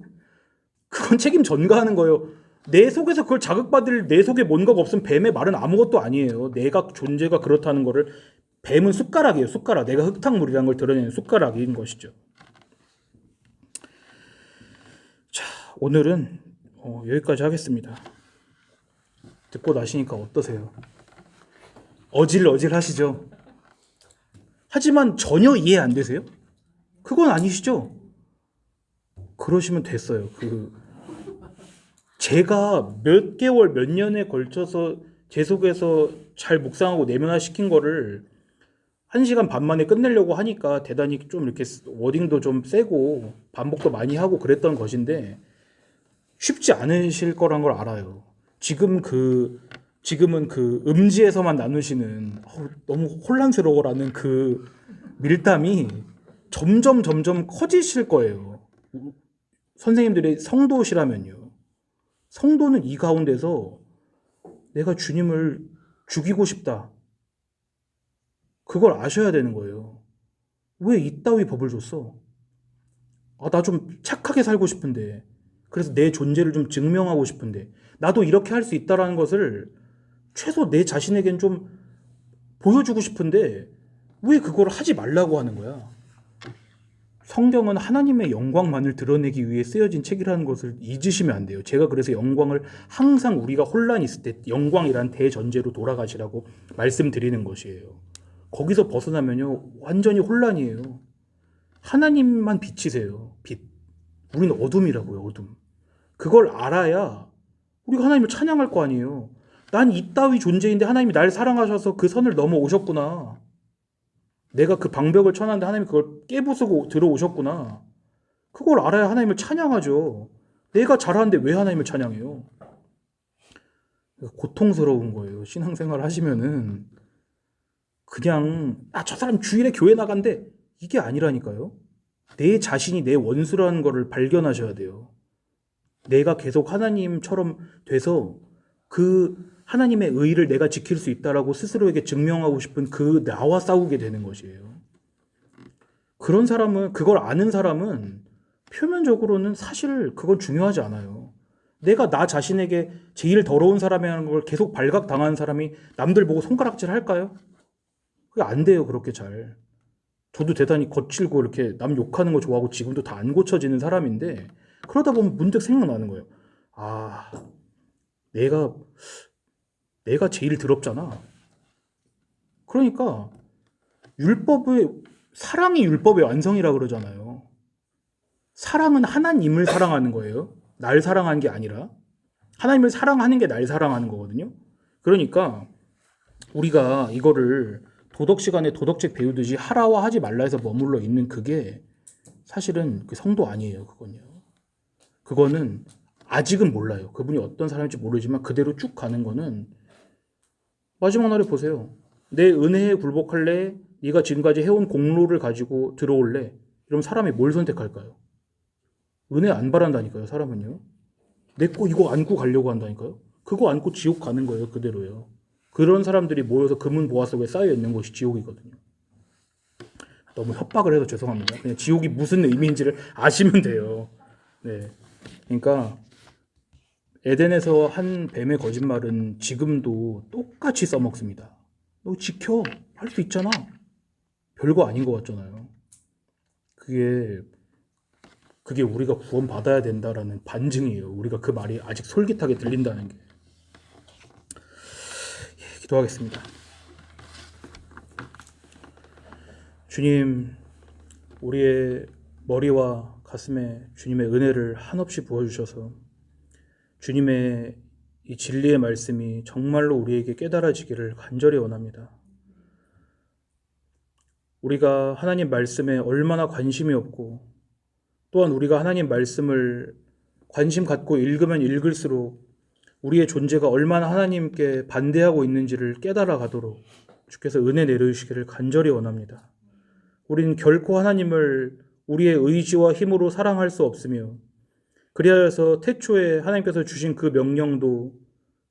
그건 책임 전가하는 거예요. 내 속에서 그걸 자극받을 내 속에 뭔가가 없으면 뱀의 말은 아무것도 아니에요. 내가 존재가 그렇다는 거를 뱀은 숟가락이에요. 숟가락. 내가 흙탕물이라는 걸 드러내는 숟가락인 것이죠. 자, 오늘은 여기까지 하겠습니다. 듣고 나시니까 어떠세요? 어질어질 하시죠? 하지만 전혀 이해 안 되세요? 그건 아니시죠? 그러시면 됐어요. 제가 몇 개월, 몇 년에 걸쳐서 제 속에서 잘 묵상하고 내면화시킨 거를 1시간 반 만에 끝내려고 하니까 대단히 좀 이렇게 워딩도 좀 세고 반복도 많이 하고 그랬던 것인데 쉽지 않으실 거란 걸 알아요. 지금은 그 음지에서만 나누시는 너무 혼란스러워라는 그 밀담이 점점 커지실 거예요. 선생님들이 성도시라면요. 성도는 이 가운데서 내가 주님을 죽이고 싶다. 그걸 아셔야 되는 거예요. 왜 이따위 법을 줬어? 나 좀 착하게 살고 싶은데. 그래서 내 존재를 좀 증명하고 싶은데. 나도 이렇게 할 수 있다라는 것을 최소 내 자신에겐 좀 보여주고 싶은데 왜 그걸 하지 말라고 하는 거야? 성경은 하나님의 영광만을 드러내기 위해 쓰여진 책이라는 것을 잊으시면 안 돼요. 제가 그래서 영광을 항상 우리가 혼란이 있을 때 영광이란 대전제로 돌아가시라고 말씀드리는 것이에요. 거기서 벗어나면요 완전히 혼란이에요. 하나님만 빛이세요. 빛. 우리는 어둠이라고요. 어둠. 그걸 알아야 우리가 하나님을 찬양할 거 아니에요. 난 이따위 존재인데 하나님이 날 사랑하셔서 그 선을 넘어오셨구나. 내가 그 방벽을 쳐놨는데 하나님이 그걸 깨부수고 들어오셨구나. 그걸 알아야 하나님을 찬양하죠. 내가 잘하는데 왜 하나님을 찬양해요? 고통스러운 거예요. 신앙생활 하시면은 그냥 저 사람 주일에 교회 나간대 이게 아니라니까요. 내 자신이 내 원수라는 거를 발견하셔야 돼요. 내가 계속 하나님처럼 돼서 그 하나님의 의의를 내가 지킬 수 있다라고 스스로에게 증명하고 싶은 그 나와 싸우게 되는 것이에요. 그런 사람은, 그걸 아는 사람은 표면적으로는 사실 그건 중요하지 않아요. 내가 나 자신에게 제일 더러운 사람이라는 걸 계속 발각당하는 사람이 남들 보고 손가락질 할까요? 그게 안 돼요, 그렇게 잘. 저도 대단히 거칠고 이렇게 남 욕하는 거 좋아하고 지금도 다 안 고쳐지는 사람인데, 그러다 보면 문득 생각나는 거예요. 내가 제일 더럽잖아. 그러니까 사랑이 율법의 완성이라 그러잖아요. 사랑은 하나님을 사랑하는 거예요. 날 사랑하는 게 아니라. 하나님을 사랑하는 게 날 사랑하는 거거든요. 그러니까 우리가 이거를 도덕 시간에 도덕책 배우듯이 하라와 하지 말라 해서 머물러 있는 그게 사실은 그 성도 아니에요. 그거는 아직은 몰라요. 그분이 어떤 사람일지 모르지만 그대로 쭉 가는 거는 마지막 날에 보세요. 내 은혜에 굴복할래? 네가 지금까지 해온 공로를 가지고 들어올래? 이러면 사람이 뭘 선택할까요? 은혜 안 바란다니까요. 사람은요. 내 거 이거 안고 가려고 한다니까요. 그거 안고 지옥 가는 거예요. 그대로요. 그런 사람들이 모여서 금은 보화 속에 쌓여 있는 것이 지옥이거든요. 너무 협박을 해서 죄송합니다. 그냥 지옥이 무슨 의미인지를 아시면 돼요. 네. 그러니까 에덴에서 한 뱀의 거짓말은 지금도 똑같이 써먹습니다. 너 지켜. 할 수 있잖아. 별거 아닌 것 같잖아요. 그게 우리가 구원받아야 된다라는 반증이에요. 우리가 그 말이 아직 솔깃하게 들린다는 게. 기도하겠습니다. 주님, 우리의 머리와 가슴에 주님의 은혜를 한없이 부어주셔서 주님의 이 진리의 말씀이 정말로 우리에게 깨달아지기를 간절히 원합니다. 우리가 하나님 말씀에 얼마나 관심이 없고 또한 우리가 하나님 말씀을 관심 갖고 읽으면 읽을수록 우리의 존재가 얼마나 하나님께 반대하고 있는지를 깨달아 가도록 주께서 은혜 내려주시기를 간절히 원합니다. 우리는 결코 하나님을 우리의 의지와 힘으로 사랑할 수 없으며 그리하여서 태초에 하나님께서 주신 그 명령도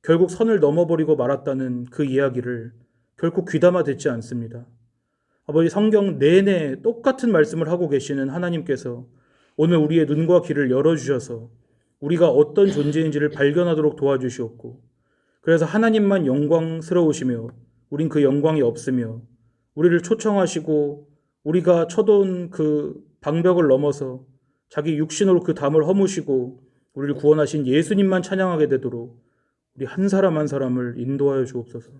결국 선을 넘어버리고 말았다는 그 이야기를 결코 귀담아 듣지 않습니다. 아버지, 성경 내내 똑같은 말씀을 하고 계시는 하나님께서 오늘 우리의 눈과 귀를 열어주셔서 우리가 어떤 존재인지를 발견하도록 도와주시옵고 그래서 하나님만 영광스러우시며 우린 그 영광이 없으며 우리를 초청하시고 우리가 쳐도온 그 방벽을 넘어서 자기 육신으로 그 담을 허무시고 우리를 구원하신 예수님만 찬양하게 되도록 우리 한 사람 한 사람을 인도하여 주옵소서.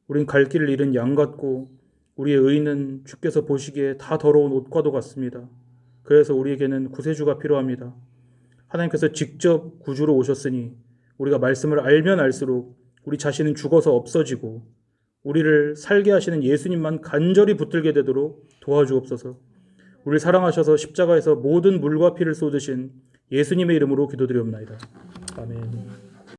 우린 갈 길을 잃은 양 같고 우리의 의는 주께서 보시기에 다 더러운 옷과도 같습니다. 그래서 우리에게는 구세주가 필요합니다. 하나님께서 직접 구주로 오셨으니 우리가 말씀을 알면 알수록 우리 자신은 죽어서 없어지고 우리를 살게 하시는 예수님만 간절히 붙들게 되도록 도와주옵소서. 우리를 사랑하셔서 십자가에서 모든 물과 피를 쏟으신 예수님의 이름으로 기도드리옵나이다. 아멘.